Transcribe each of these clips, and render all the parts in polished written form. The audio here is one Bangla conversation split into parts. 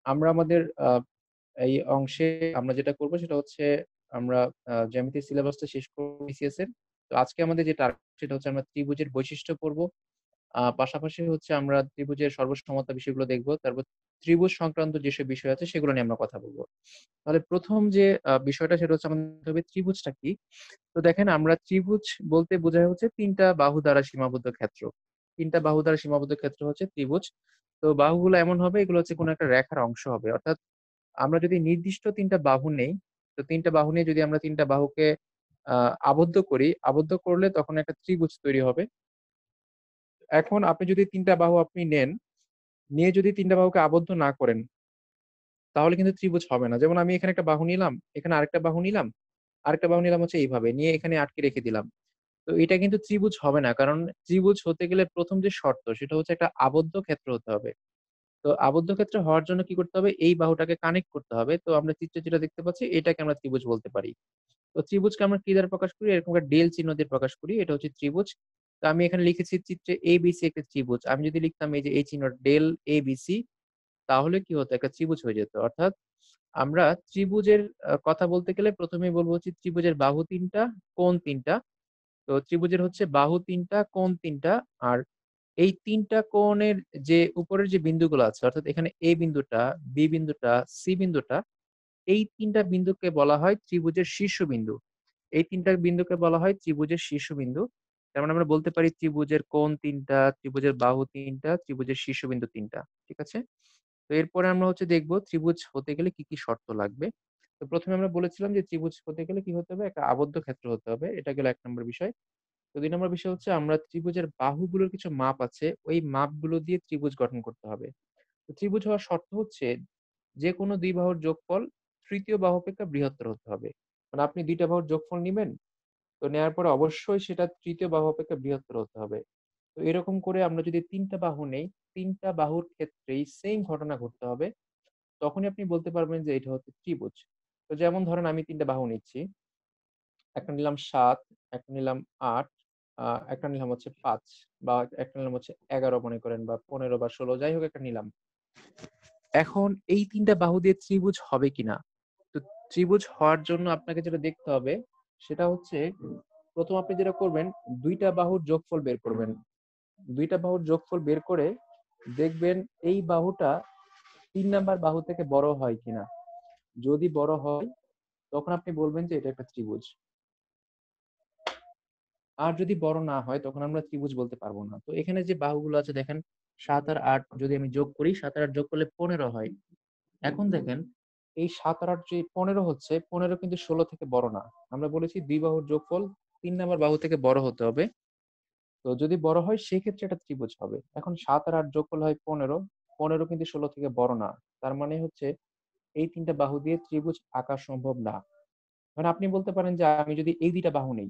আমরা আমাদের এই অংশে আমরা যেটা করব সেটা হচ্ছে আমরা জ্যামিতি সিলেবাসটা শেষ করব বিসিএস এর। তো আজকে আমাদের যে টার্গেট সেটা হচ্ছে আমরা ত্রিভুজের বৈশিষ্ট্য পড়ব। পাশাপাশি হচ্ছে আমরা ত্রিভুজের সর্বসমতা বিষয়গুলো দেখব। তারপর ত্রিভুজ সংক্রান্ত যেসব বিষয় আছে সেগুলো নিয়ে আমরা কথা বলব। তাহলে ১ম যে বিষয়টা সেটা হচ্ছে আমাদের জানতে হবে ত্রিভুজটা কি? তো দেখেন আমরা ত্রিভুজ বলতে বোঝায় হচ্ছে ৩ টা বাহু দ্বারা সীমাবদ্ধ ক্ষেত্র। ৩ টা বাহু দ্বারা সীমাবদ্ধ ক্ষেত্র হচ্ছে ত্রিভুজ। তো বাহুগুলো এমন হবে এগুলো হচ্ছে কোনো একটা রেখার অংশ হবে। অর্থাৎ আমরা যদি নির্দিষ্ট ৩ টা বাহু নেই, তো ৩ টা বাহু নিয়ে যদি আমরা ৩ টা বাহুকে আ আবদ্ধ করি, আবদ্ধ করলে তখন একটা ত্রিভুজ তৈরি হবে। এখন আপনি যদি ৩ টা বাহু আপনি নেন, নিয়ে যদি ৩ টা বাহুকে আবদ্ধ না করেন, তাহলে কিন্তু ত্রিভুজ হবে না। যেমন আমি এখানে একটা বাহু নিলাম, এখানে আরেকটা বাহু নিলাম, আরেকটা বাহু নিলাম হচ্ছে এইভাবে, নিয়ে এখানে আটকে রেখে দিলাম। তো এটা কিন্তু ত্রিভুজ হবে না। কারণ ত্রিভুজ হতে গেলে ১ম যে শর্ত সেটা হচ্ছে একটা আবদ্ধ ক্ষেত্র হতে হবে। তো আবদ্ধ ক্ষেত্র হওয়ার জন্য কি করতে হবে? এই বাহুটাকে কানেক্ট করতে হবে। তো আমরা চিত্রে যেটা দেখতে পাচ্ছি এটাকে আমরা ত্রিভুজ বলতে পারি। তো ত্রিভুজকে আমরা কি দ্বারা প্রকাশ করি? এরকম একটা ডেল চিহ্ন দিয়ে প্রকাশ করি। এটা হচ্ছে ত্রিভুজ। তো আমি এখানে লিখেছি চিত্রে ABC একটা ত্রিভুজ। আমি যদি লিখতাম এই যে এই চিহ্ন ডেল ABC তাহলে কি হতো? একটা ত্রিভুজ হয়ে যেত। অর্থাৎ আমরা ত্রিভুজের কথা বলতে গেলে ১ম এই বলব হচ্ছে ত্রিভুজের বাহু ৩ টা, কোণ ৩ টা। তো ত্রিভুজের হচ্ছে বাহু ৩ টা, কোণ ৩ টা আর এই ৩ টা কোণের যে উপরের যে বিন্দুগুলো আছে অর্থাৎ এখানে A বিন্দুটা, B বিন্দুটা, C বিন্দুটা এই ৩ টা বিন্দুকে বলা হয় ত্রিভুজের শীর্ষবিন্দু। এই ৩ টা বিন্দুকে বলা হয় ত্রিভুজের শীর্ষবিন্দু। তার মানে আমরা বলতে পারি ত্রিভুজের কোণ ৩ টা, ত্রিভুজের বাহু ৩ টা, ত্রিভুজের শীর্ষবিন্দু ৩ টা। ঠিক আছে? তো এরপরে আমরা হচ্ছে দেখব ত্রিভুজ হতে গেলে কি, কি শর্ত লাগবে। তো ১ম এ আমরা বলেছিলাম যে ত্রিভুজ হতে গেলে কি হতে হবে? একটা আবদ্ধ ক্ষেত্র হতে হবে। এটা গেল ১ নম্বর বিষয়। তো ২ নম্বর বিষয় হচ্ছে আমরা ত্রিভুজের বাহুগুলোর কিছু মাপ আছে। ওই মাপগুলো দিয়ে ত্রিভুজ গঠন করতে হবে। তো ত্রিভুজ হওয়ার শর্ত হচ্ছে যেকোনো ২ বাহুর যোগফল ৩য় বাহু অপেক্ষা বৃহত্তর হতে হবে। মানে আপনি ২ টা বাহুর যোগফল নিবেন, তো নেয়ার পরে অবশ্যই সেটা ৩য় বাহু অপেক্ষা বৃহত্তর হতে হবে। তো এরকম করে আমরা যদি ৩ টা বাহু নেই, ৩ টা বাহুর ক্ষেত্রেই সেইম ঘটনা ঘটতে হবে। তখনই আপনি বলতে পারবেন যে এটা হচ্ছে ত্রিভুজ। তো যেমন ধরেন আমি ৩ টা বাহু নিচ্ছি। একটা নিলাম ৭, একটা নিলাম ৮, আ একটা নিলাম হচ্ছে ৫ বা একটা নিলাম হচ্ছে ১১ মনে করেন বা ১৫ বা ১৬ যাই হোক একটা নিলাম। এখন এই ৩ টা বাহু দিয়ে ত্রিভুজ হবে কিনা? তো ত্রিভুজ হওয়ার জন্য আপনাকে যেটা দেখতে হবে সেটা হচ্ছে ১ম আপনি যেটা করবেন ২ টা বাহুর যোগফল বের করবেন। ২ টা বাহুর যোগফল বের করে দেখবেন এই বাহুটা ৩ নাম্বার বাহু থেকে বড় হয় কিনা। যদি বড় হয় তখন আপনি বলবেন যে এটা একটা ত্রিভুজ। আর যদি বড় না হয় তখন আমরা ত্রিভুজ বলতে পারব না। তো এখানে যে বাহুগুলো আছে দেখেন ৭ আর ৮ যদি আমি যোগ করি ৭ আর ৮ যোগ করলে ১৫ হয়। এখন দেখেন এই ৭ আর ৮ যে ১৫ হচ্ছে ১৫ কিন্তু ১৬ থেকে বড় না। আমরা বলেছি ২ বাহুর যোগফল ৩ নাম্বার বাহু থেকে বড় হতে হবে। তো যদি বড় হয় সেক্ষেত্রে এটা ত্রিভুজ হবে। এখন ৭ আর ৮ যোগ করলে হয় ১৫, ১৫ কিন্তু ১৬ থেকে বড় না। তার মানে হচ্ছে এই ৩ টা বাহু দিয়ে ত্রিভুজ আঁকা সম্ভব না। মানে আপনি বলতে পারেন যে আমি যদি এই ২ টা বাহু নেই,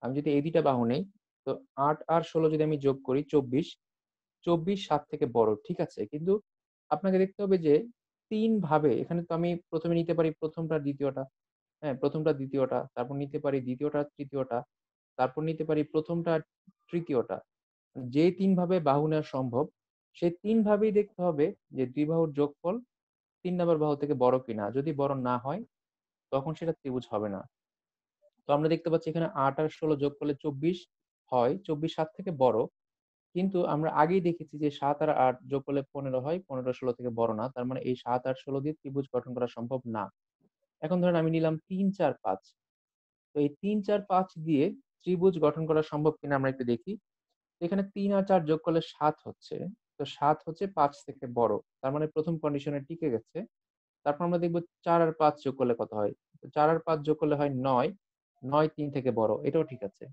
আমি যদি এই ২ টা বাহু নেই, তো ৮ আর ১৬ যদি আমি যোগ করি ২৪, ২৪ ৭ থেকে বড়। ঠিক আছে? কিন্তু আপনাকে দেখতে হবে যে ৩ ভাবে এখানে তো আমি ১ম এ নিতে পারি ১ম টা ২য় টা, হ্যাঁ? ১ম টা ২য় টা, তারপর নিতে পারি ২য় টা ৩য় টা, তারপর নিতে পারি ১ম টা ৩য় টা। যে ৩ ভাবে বাহু নেওয়া সম্ভব, সেই ৩ ভাবেই দেখতে হবে যে ২ বাহুর যোগফল ৩ নাম্বার বাহু থেকে বড় কিনা। যদি বড় না হয়, তখন সেটা ত্রিভুজ হবে না। তো আমরা দেখতে পাচ্ছি এখানে ৮ আর ১৬ যোগ করলে ২৪ হয়। ২৪ ৭ থেকে বড়। কিন্তু আমরা আগেই দেখেছি যে ৭ আর ৮ যোগ করলে ১৫ হয়। ১৫ ১৬ থেকে বড় না। তার মানে এই ৭ আর ১৬ দিয়ে ত্রিভুজ গঠন করা সম্ভব না। এখন ধরেন আমি নিলাম ৩, ৪, ৫। তো এই ৩, ৪, ৫ দিয়ে ত্রিভুজ গঠন করা সম্ভব কিনা আমরা একটু দেখি। এখানে ৩ আর ৪ যোগ করলে ৭ হচ্ছে। তো ৭ হচ্ছে ৫ থেকে বড়। তার মানে ১ম কন্ডিশনে টিকে গেছে। তারপর আমরা দেখব ৪ আর ৫ যোগ করলে কত হয়? তো ৪ আর ৫ যোগ করলে হয় ৯। ৯ ৩ থেকে বড়। এটাও ঠিক আছে।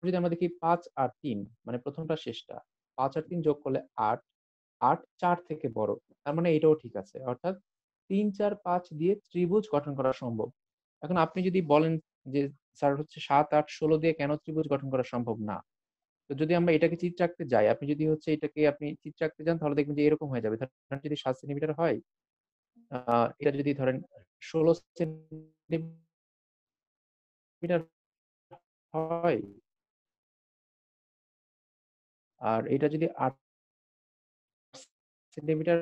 যদি আমরা দেখি ৫ আর ৩ মানে ১ম টা শেষটা। ৫ আর ৩ যোগ করলে ৮। ৮ ৪ থেকে বড়। তার মানে এটাও ঠিক আছে। অর্থাৎ ৩, ৪, ৫ দিয়ে ত্রিভুজ গঠন করা সম্ভব। এখন আপনি যদি বলেন যে স্যার হচ্ছে ৭, ৮, ১৬ দিয়ে কেন ত্রিভুজ গঠন করা সম্ভব না? তো যদি আমরা এটাকে চিত্রে আঁকতে যাই, আপনি যদি হচ্ছে এটাকে আপনি চিত্রে আঁকতে যান তাহলে দেখবেন যে এরকম হয়ে যাবে। ধরেন যদি ৭ সেন্টিমিটার হয়, এটা যদি ধরেন ১৬ সেন্টিমিটার হয় আর এটা যদি ৮ সেন্টিমিটার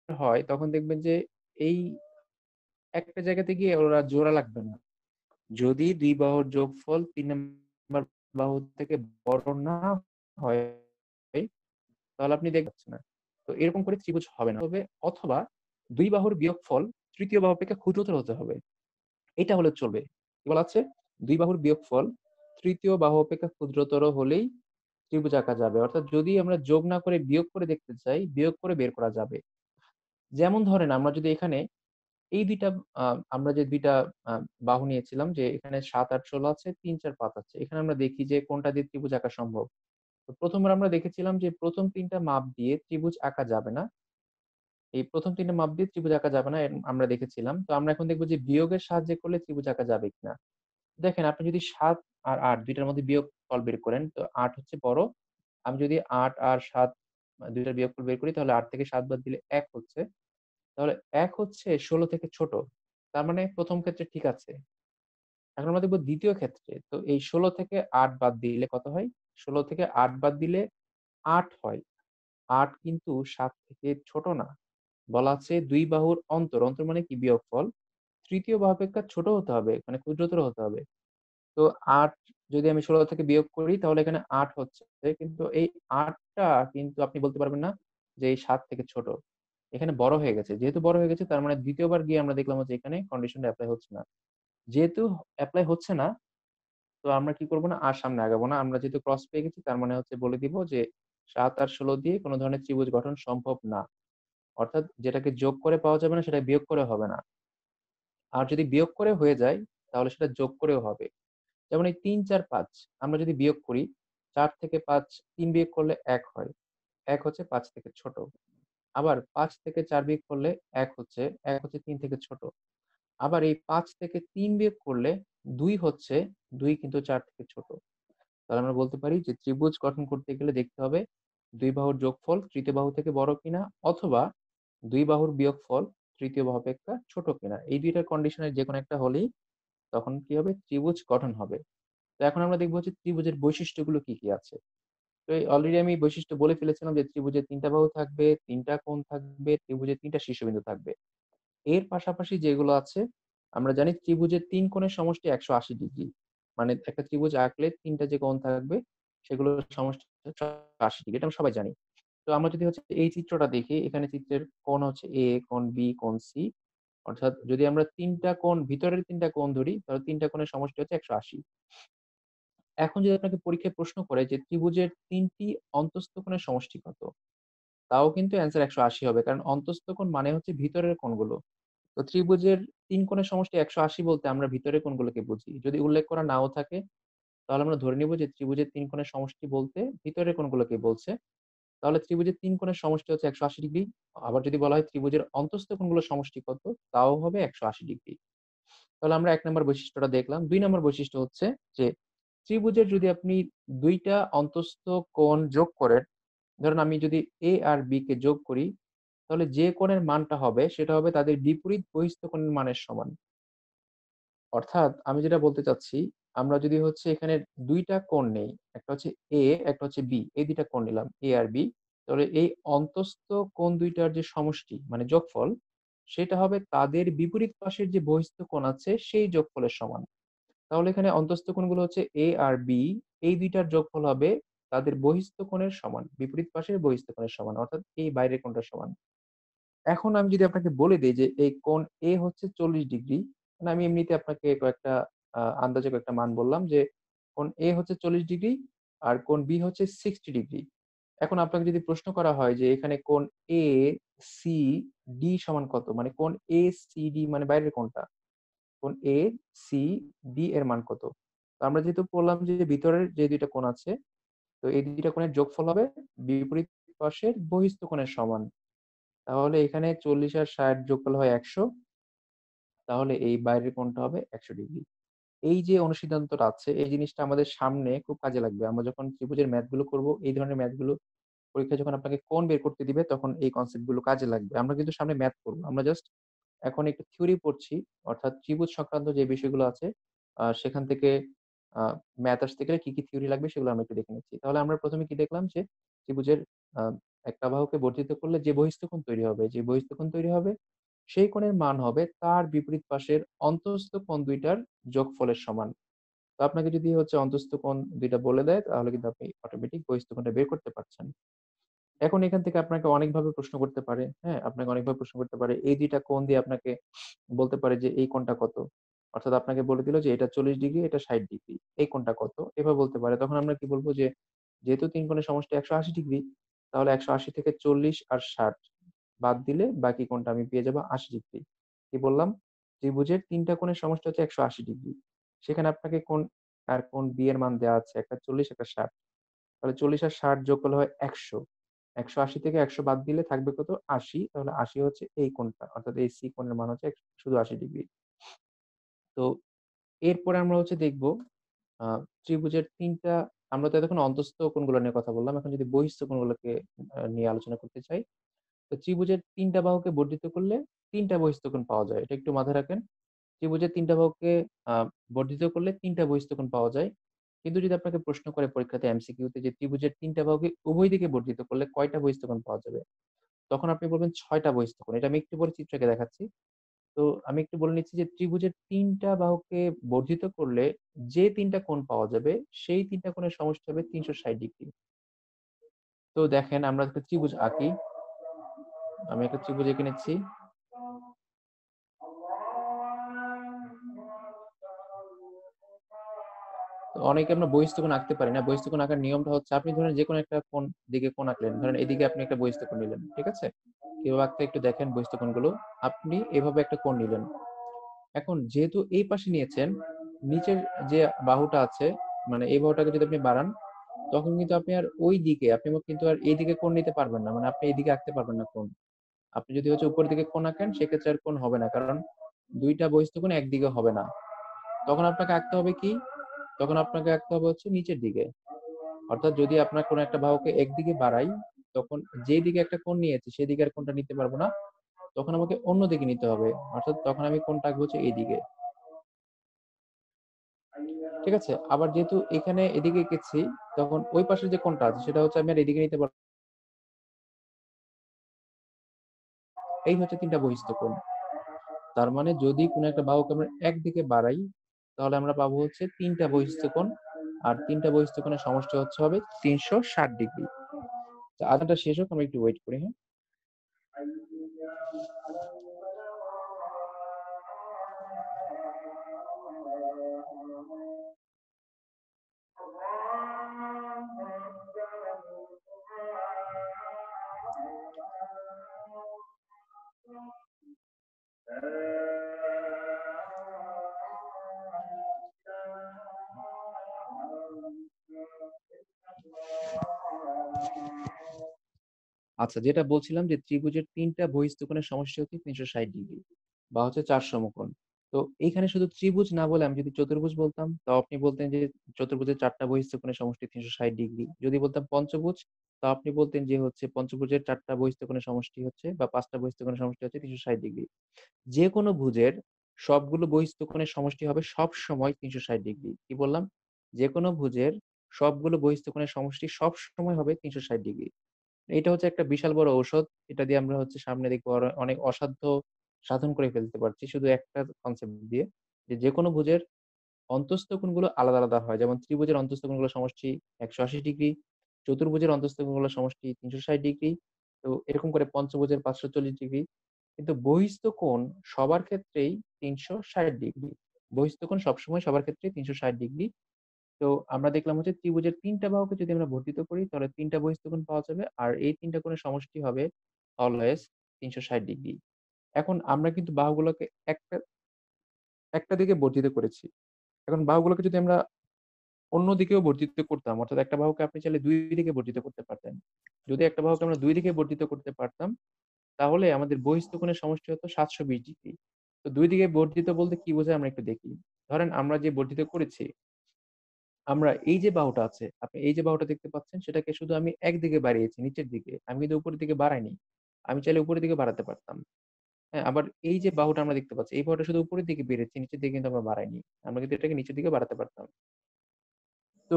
হয় তখন দেখবেন যে এই একটা জায়গাতে গিয়ে ওরা জোড়া লাগবে না। যদি ২ বাহুর যোগফল ৩ নাম্বার বাহু থেকে বড় না হয়, তাহলে আপনি দেখছেন না। তো এরকম করে ত্রিভুজ হবে না। অথবা ২ বাহুর বিয়োগফল ৩য় বাহু অপেক্ষা ক্ষুদ্রতর হতে হবে। এটা হলে চলবে। কি বলা আছে? ২ বাহুর বিয়োগফল ৩য় বাহু অপেক্ষা ক্ষুদ্রতর হলেই ত্রিভুজ আঁকা যাবে। অর্থাৎ যদি আমরা যোগ না করে বিয়োগ করে দেখতে চাই, বিয়োগ করে বের করা যাবে। যেমন ধরেন আমরা যদি এখানে এই ২ টা আ আমরা যে ২ টা আ বাহু নিয়েছিলাম যে এখানে ৭, ৮, ১৬ আছে, ৩, ৪, ৫ আছে। এখানে আমরা দেখি যে কোনটা দিয়ে ত্রিভুজ আঁকা সম্ভব। তো ১ম বার আমরা দেখেছিলাম যে ১ম ৩ টা মাপ দিয়ে ত্রিভুজ আঁকা যাবে না। এই ১ম ৩ টা মাপ দিয়ে ত্রিভুজ আঁকা যাবে না আমরা দেখেছিলাম। তো আমরা এখন দেখব যে বিয়োগের সাহায্যে করলে ত্রিভুজ আঁকা যাবে কিনা। দেখেন আপনি যদি ৭ আর ৮ ২ টার মধ্যে বিয়োগফল বের করেন তো ৮ হচ্ছে বড়। আমি যদি ৮ আর ৭ ২ টার বিয়োগফল বের করি তাহলে ৮ থেকে ৭ বাদ দিলে ১ হচ্ছে। তাহলে ১ হচ্ছে ১৬ থেকে ছোট। তার মানে ১ম ক্ষেত্রে ঠিক আছে। এখন আমরা দেখব ২য় ক্ষেত্রে। তো এই ১৬ থেকে ৮ বাদ দিলে কত হয়? ১৬ থেকে ৮ বাদ দিলে ৮ হয়। ৮ কিন্তু ৭ থেকে ছোট না। বলা আছে ২ বাহুর অন্তর। অন্তর মানে কি? বিয়োগফল। ৩য় বাহু অপেক্ষা ছোট হতে হবে, মানে ক্ষুদ্রতর হতে হবে। তো ৮ যদি আমি ১৬ থেকে বিয়োগ করি তাহলে এখানে ৮ হচ্ছে। কিন্তু এই ৮ টা কিন্তু আপনি বলতে পারবেন না যে এই ৭ থেকে ছোট। এখানে বড় হয়ে গেছে। যেহেতু বড় হয়ে গেছে তার মানে ২য় বার গিয়ে আমরা দেখলাম যে এখানে কন্ডিশনটা এপ্লাই হচ্ছে না। যেহেতু এপ্লাই হচ্ছে না, তো আমরা কি করব না? আর সামনে আগাবো না। আমরা যেহেতু ক্রস পেয়ে গেছি তার মানে হচ্ছে বলে দিব যে ৭ আর ১৬ দিয়ে কোন ধরনের ত্রিভুজ গঠন সম্ভব না। অর্থাৎ যেটাকে যোগ করে পাওয়া যাবে না সেটা বিয়োগ করে হবে না। আর যদি বিয়োগ করে হয়ে যায় তাহলে সেটা যোগ করেও হবে। যেমন এই ৩, ৪, ৫ আমরা যদি বিয়োগ করি ৪ থেকে ৫ ৩ বিয়োগ করলে ১ হয়। ১ হচ্ছে ৫ থেকে ছোট। আবার ৫ থেকে ৪ বিয়োগ করলে ১ হচ্ছে ৩ থেকে ছোট। আবার এই ৫ থেকে ৩ বিয়োগ করলে ২ হচ্ছে ২ কিন্তু ৪ থেকে ছোট। তাহলে আমরা বলতে পারি যে ত্রিভুজ গঠন করতে গেলে দেখতে হবে ২ বাহুর যোগফল ৩য় বাহু থেকে বড় কিনা অথবা ২ বাহুর বিয়োগফল ৩য় বাহু অপেক্ষা ছোট কিনা। এই ২ টার কন্ডিশনের যেকোনো একটা হলেই তখন কি হবে? ত্রিভুজ গঠন হবে। তো এখন আমরা দেখব হচ্ছে ত্রিভুজের বৈশিষ্ট্যগুলো কি, কি আছে। তো এই অলরেডি আমি বৈশিষ্ট্য বলে ফেলেছিলাম যে ত্রিভুজের ৩ টা বাহু থাকবে, ৩ টা কোণ থাকবে, ত্রিভুজের ৩ টা শীর্ষবিন্দু থাকবে। এর পাশাপাশি যেগুলো আছে, আমরা জানি ত্রিভুজের ৩ কোণের সমষ্টি ১৮০ ডিগ্রি। মানে একটা ত্রিভুজ আঁকলে ৩ টা যে কোণ থাকবে সেগুলোর সমষ্টি ১৮০ ডিগ্রি। এটা আমরা সবাই জানি। তো আমরা যদি হচ্ছে এই চিত্রটা দেখি, এখানে চিত্রের কোণ হচ্ছে A, কোণ B, কোণ C। অর্থাৎ যদি আমরা ৩ টা কোণ ভিতরের ৩ টা কোণ ধরি, তাহলে ৩ টা কোণের সমষ্টি হচ্ছে ১৮০। এখন যদি আপনাকে পরীক্ষায় প্রশ্ন করে যে ত্রিভুজের ৩ টি অন্তঃস্থ কোণের সমষ্টি কত? তাও কিন্তু অ্যান্সার ১৮০ হবে। কারণ অন্তঃস্থ কোণ মানে হচ্ছে ভিতরের কোণগুলো। তো ত্রিভুজের ৩ কোণের সমষ্টি ১৮০ বলতে আমরা ভিতরের কোণগুলোকে বুঝি। যদি উল্লেখ করা নাও থাকে, তাহলে আমরা ধরে নিব যে ত্রিভুজের ৩ কোণের সমষ্টি বলতে ভিতরের কোণগুলোকে বলছে। তাহলে ত্রিভুজের ৩ কোণের সমষ্টি হচ্ছে ১৮০ ডিগ্রি। আবার যদি বলা হয় ত্রিভুজের অন্তঃস্থ কোণগুলোর সমষ্টি কত? তাও হবে ১৮০ ডিগ্রি। তাহলে আমরা ১ নম্বর বৈশিষ্ট্যটা দেখলাম। ২ নম্বর বৈশিষ্ট্য হচ্ছে যে ত্রিভুজের যদি আপনি ২ টা অন্তঃস্থ কোণ যোগ করেন, ধরেন আমি যদি A আর B কে যোগ করি, তাহলে যে কোণের মানটা হবে সেটা হবে তাদের বিপরীত বহিঃস্থ কোণের মানের সমান। অর্থাৎ আমি যেটা বলতে চাচ্ছি, আমরা যদি হচ্ছে এখানে ২ টা কোণ নেই। একটা হচ্ছে A, একটা হচ্ছে B। এই ২ টা কোণ নিলাম A আর B। তাহলে এই অন্তঃস্থ কোণ ২ টার যে সমষ্টি মানে যোগফল, সেটা হবে তাদের বিপরীত পাশের যে বহিঃস্থ কোণ আছে সেই যোগফলের সমান। তাহলে এখানে অন্তঃস্থ কোণগুলো হচ্ছে A আর B। এই ২ টার যোগফল হবে তাদের বহিঃস্থ কোণের সমান। বিপরীত পাশের বহিঃস্থ কোণের সমান। অর্থাৎ এই বাইরের কোণটার সমান। এখন আমি যদি আপনাকে বলে দেই যে এই কোণ A হচ্ছে ৪০ ডিগ্রি, মানে আমি এমনিতে আপনাকে কয়েকটা আন্দাজে কয়েকটা মান বললাম যে কোণ A হচ্ছে ৪০ ডিগ্রি আর কোণ B হচ্ছে 60 ডিগ্রি। এখন আপনাকে যদি প্রশ্ন করা হয় যে এখানে কোণ ACD সমান কত? মানে কোণ ACD মানে বাইরের কোণটা। কোণ ACD এর মান কত? তো আমরা যেহেতু বললাম যে ভিতরের যে ২ টা কোণ আছে, তো এই ২ টা কোণের যোগফল হবে বিপরীত পাশের বহিঃস্থ কোণের সমান। তাহলে এখানে ৪০ আর ৬০ যোগ করলে হয় ১০০। তাহলে এই বাইরের কোণটা হবে ১০০ ডিগ্রি। এই যে অনুসিদ্ধান্তটা আছে, এই জিনিসটা আমাদের সামনে খুব কাজে লাগবে। আমরা যখন ত্রিভুজের ম্যাথ গুলো করব, এই ধরনের ম্যাথ গুলো পরীক্ষায় যখন আপনাকে কোণ বের করতে দিবে, তখন এই কনসেপ্ট গুলো কাজে লাগবে। আমরা কিন্তু সামনে ম্যাথ করব। আমরা জাস্ট এখন একটু থিওরি পড়ছি। অর্থাৎ ত্রিভুজ সংক্রান্ত যে বিষয়গুলো আছে, সেখান থেকে আ ম্যাথ আসতে গেলে কি, কি থিওরি লাগবে সেগুলো আমরা একটু দেখে নিচ্ছি। তাহলে আমরা ১ম এ কি দেখলাম যে ত্রিভুজের আ একটা বাহুকে বর্ধিত করলে যে বহিঃস্থ কোণ তৈরি হবে সেই কোণের মান হবে তার বিপরীত পাশের অন্তঃস্থ কোণ ২ টার যোগফলের সমান। তো আপনাকে যদি হচ্ছে অন্তঃস্থ কোণ ২ টা বলে দেয় তাহলে কিন্তু আপনি অটোমেটিক বহিঃস্থ কোণটা বের করতে পারছেন। এখন এখান থেকে আপনাকে অনেকভাবে প্রশ্ন করতে পারে, হ্যাঁ? আপনাকে অনেকভাবে প্রশ্ন করতে পারে। এই ২ টা কোণ দিয়ে আপনাকে বলতে পারে যে এই কোণটা কত? অর্থাৎ আপনাকে বলে দিল যে এটা ৪০ ডিগ্রি, এটা ৬০ ডিগ্রি। এই কোণটা কত? এভাবে বলতে পারে। তখন আমরা কি বলব যে যেহেতু ৩ কোণের সমষ্টি ১৮০ ডিগ্রি, তাহলে ১৮০ থেকে ৪০ আর ৬০ বাদ দিলে বাকি কোণটা আমি পেয়ে যাব ৮০ ডিগ্রি। কি বললাম? ত্রিভুজের ৩ টা কোণের সমষ্টি হচ্ছে ১৮০ ডিগ্রি। সেখানে আপনাকে কোণ আর কোণ B এর মান দেয়া আছে। একটা ৪০ একটা ৬০। তাহলে ৪০ আর ৬০ যোগ করলে হয় ১০০। ১৮০ থেকে ১০০ বাদ দিলে থাকবে কত? ৮০। তাহলে ৮০ হচ্ছে এই কোণটা। অর্থাৎ এই C কোণের মান হচ্ছে শুধু ৮০ ডিগ্রি। তো এরপরে আমরা হচ্ছে দেখব আ ত্রিভুজের ৩ টা আমরা তো এতক্ষণ অন্তঃস্থ কোণগুলো নিয়ে কথা বললাম। এখন যদি বহিঃস্থ কোণগুলোকে নিয়ে আলোচনা করতে চাই। তো ত্রিভুজের ৩ টা বাহুকে বর্ধিত করলে ৩ টা বহিঃস্থ কোণ পাওয়া যায়। এটা একটু মাথায় রাখেন। ত্রিভুজের ৩ টা বাহুকে আ বর্ধিত করলে ৩ টা বহিঃস্থ কোণ পাওয়া যায়। কিন্তু যদি আপনাকে প্রশ্ন করে পরীক্ষাতে এমসিকিউতে যে ত্রিভুজের ৩ টা বাহুকে উভয় দিকে বর্ধিত করলে কয়টা বহিঃস্থ কোণ পাওয়া যাবে? তখন আপনি বলবেন ৬ টা বহিঃস্থ কোণ। এটা আমি একটু পরে চিত্র এঁকে দেখাচ্ছি। তো আমি একটু বলে নিচ্ছি যে ত্রিভুজের ৩ টা বাহুকে বর্ধিত করলে যে ৩ টা কোণ পাওয়া যাবে সেই ৩ টা কোণের সমষ্টি হবে ৩৬০ ডিগ্রি। তো দেখেন আমরা একটা ত্রিভুজ আঁকি। আমি একটা ত্রিভুজ এঁকে নিচ্ছি। তো অনেকে আমরা বহিঃস্থ কোণ আঁকতে পারি না। বহিঃস্থ কোণ আঁকার নিয়মটা হচ্ছে আপনি ধরেন যেকোনো একটা কোণ দিকে কোণ আঁকলেন। ধরেন এদিকে আপনি একটা বহিঃস্থ কোণ নিলেন। ঠিক আছে? কিভাবে আঁকতে একটু দেখেন বহিঃস্থ কোণগুলো। আপনি এভাবে একটা কোণ নিলেন। এখন যেহেতু এই পাশে নিয়েছেন, নিচের যে বাহুটা আছে, মানে এই বাহুটাকে যদি আপনি বাড়ান, তখন কিন্তু আপনি আর ওই দিকে আপনি কিন্তু আর এইদিকে কোণ নিতে পারবেন না। মানে আপনি এদিকে আঁকতে পারবেন না কোণ। আপনি যদি হচ্ছে উপরের দিকে কোণ আঁকেন সেক্ষেত্রে আর কোণ হবে না। কারণ ২ টা বহিঃস্থ কোণ একদিকে হবে না। তখন আপনাকে আঁকতে হবে কি? তখন আপনাকে আঁকতে হবে হচ্ছে নিচের দিকে। অর্থাৎ যদি আপনার কোন একটা বাহুকে একদিকে বাড়াই, তখন যেই দিকে একটা কোণ নিয়েছি সেদিকে আর কোণটা নিতে পারব না। তখন আমাকে অন্য দিকে নিতে হবে। অর্থাৎ তখন আমি কোণটা আঁকবো হচ্ছে এইদিকে। ঠিক আছে? আবার যেহেতু এখানে এদিকে এঁকেছি, তখন ওই পাশের যে কোণটা আছে সেটা হচ্ছে আমি আর এদিকে নিতে পারব। এই হচ্ছে ৩ টা বহিঃস্থ কোণ। তার মানে যদি কোন একটা বাহুকে আমরা একদিকে বাড়াই, তাহলে আমরা পাবো হচ্ছে ৩ টা বহিঃস্থ কোণ। আর ৩ টা বহিঃস্থ কোণের সমষ্টি হচ্ছে হবে ৩৬০ ডিগ্রি। তো আলোচনাটা শেষ হোক, আমরা একটু ওয়েট করি, হ্যাঁ? আচ্ছা, যেটা বলছিলাম যে ত্রিভুজের ৩ টা বহিঃস্থ কোণের সমষ্টি হচ্ছে ৩৬০ ডিগ্রি বা হচ্ছে ৪ সমকোণ। তো এইখানে শুধু ত্রিভুজ না বলে আমি যদি চতুর্ভুজ বলতাম, তাও আপনি বলতেন যে চতুর্ভুজের ৪ টা বহিঃস্থ কোণের সমষ্টি ৩৬০ ডিগ্রি। যদি বলতাম পঞ্চভুজ, তাও আপনি বলতেন যে হচ্ছে পঞ্চভুজের ৪ টা বহিঃস্থ কোণের সমষ্টি হচ্ছে বা ৫ টা বহিঃস্থ কোণের সমষ্টি হচ্ছে ৩৬০ ডিগ্রি। যেকোনো ভুজের সবগুলো বহিঃস্থ কোণের সমষ্টি হবে সবসময় ৩৬০ ডিগ্রি। কি বললাম? যেকোনো ভুজের সবগুলো বহিঃস্থ কোণের সমষ্টি সবসময় হবে ৩৬০ ডিগ্রি। এটা হচ্ছে একটা বিশাল বড় ঔষধ। এটা দিয়ে আমরা হচ্ছে সামনে দেখবো আরো অনেক অসাধ্য সাধন করে ফেলতে পারছি শুধু একটা কনসেপ্ট দিয়ে। যে যেকোনো ভুজের অন্তঃস্থ কোণগুলো আলাদা, আলাদা হয়। যেমন ত্রিভুজের অন্তঃস্থ কোণগুলোর সমষ্টি ১৮০ ডিগ্রি, চতুর্ভুজের অন্তঃস্থ কোণগুলোর সমষ্টি ৩৬০ ডিগ্রি। তো এরকম করে পঞ্চভুজের ৫৪০ ডিগ্রি। কিন্তু বহিঃস্থ কোণ সবার ক্ষেত্রেই ৩৬০ ডিগ্রি। বহিঃস্থ কোণ সবসময় সবার ক্ষেত্রেই ৩৬০ ডিগ্রি। তো আমরা দেখলাম হচ্ছে ত্রিভুজের ৩ টা বাহুকে যদি আমরা বর্ধিত করি তাহলে ৩ টা বহিঃস্থ কোণ পাওয়া যাবে। আর এই ৩ টা কোণের সমষ্টি হবে অলওয়েজ ৩৬০ ডিগ্রি। এখন আমরা কিন্তু বাহুগুলোকে একটা একটা দিকে বর্ধিত করেছি। এখন বাহুগুলোকে যদি আমরা অন্য দিকেও বর্ধিত করতাম, অর্থাৎ একটা বাহুকে আপনি চাইলে ২ দিকে বর্ধিত করতে পারতেন। যদি একটা বাহুকে আমরা ২ দিকে বর্ধিত করতে পারতাম, তাহলে আমাদের বহিঃস্থ কোণের সমষ্টি হতো ৭২০ ডিগ্রি। তো ২ দিকে বর্ধিত বলতে কি বোঝায় আমরা একটু দেখি। ধরেন আমরা যে বর্ধিত করেছি, আমরা এই যে বাহুটা আছে, আপনি এই যে বাহুটা দেখতে পাচ্ছেন সেটাকে শুধু আমি একদিকে বাড়িয়েছি, নিচের দিকে। আমি কিন্তু উপরের দিকে বাড়াইনি। আমি চাইলে উপরের দিকে বাড়াতে পারতাম। হ্যাঁ? আবার এই যে বাহুটা আমরা দেখতে পাচ্ছি, এই বাহুটা শুধু উপরের দিকে বেড়েছি, নিচের দিকে কিন্তু আমরা বাড়াইনি। আমরা কিন্তু এটাকে নিচের দিকে বাড়াতে পারতাম। তো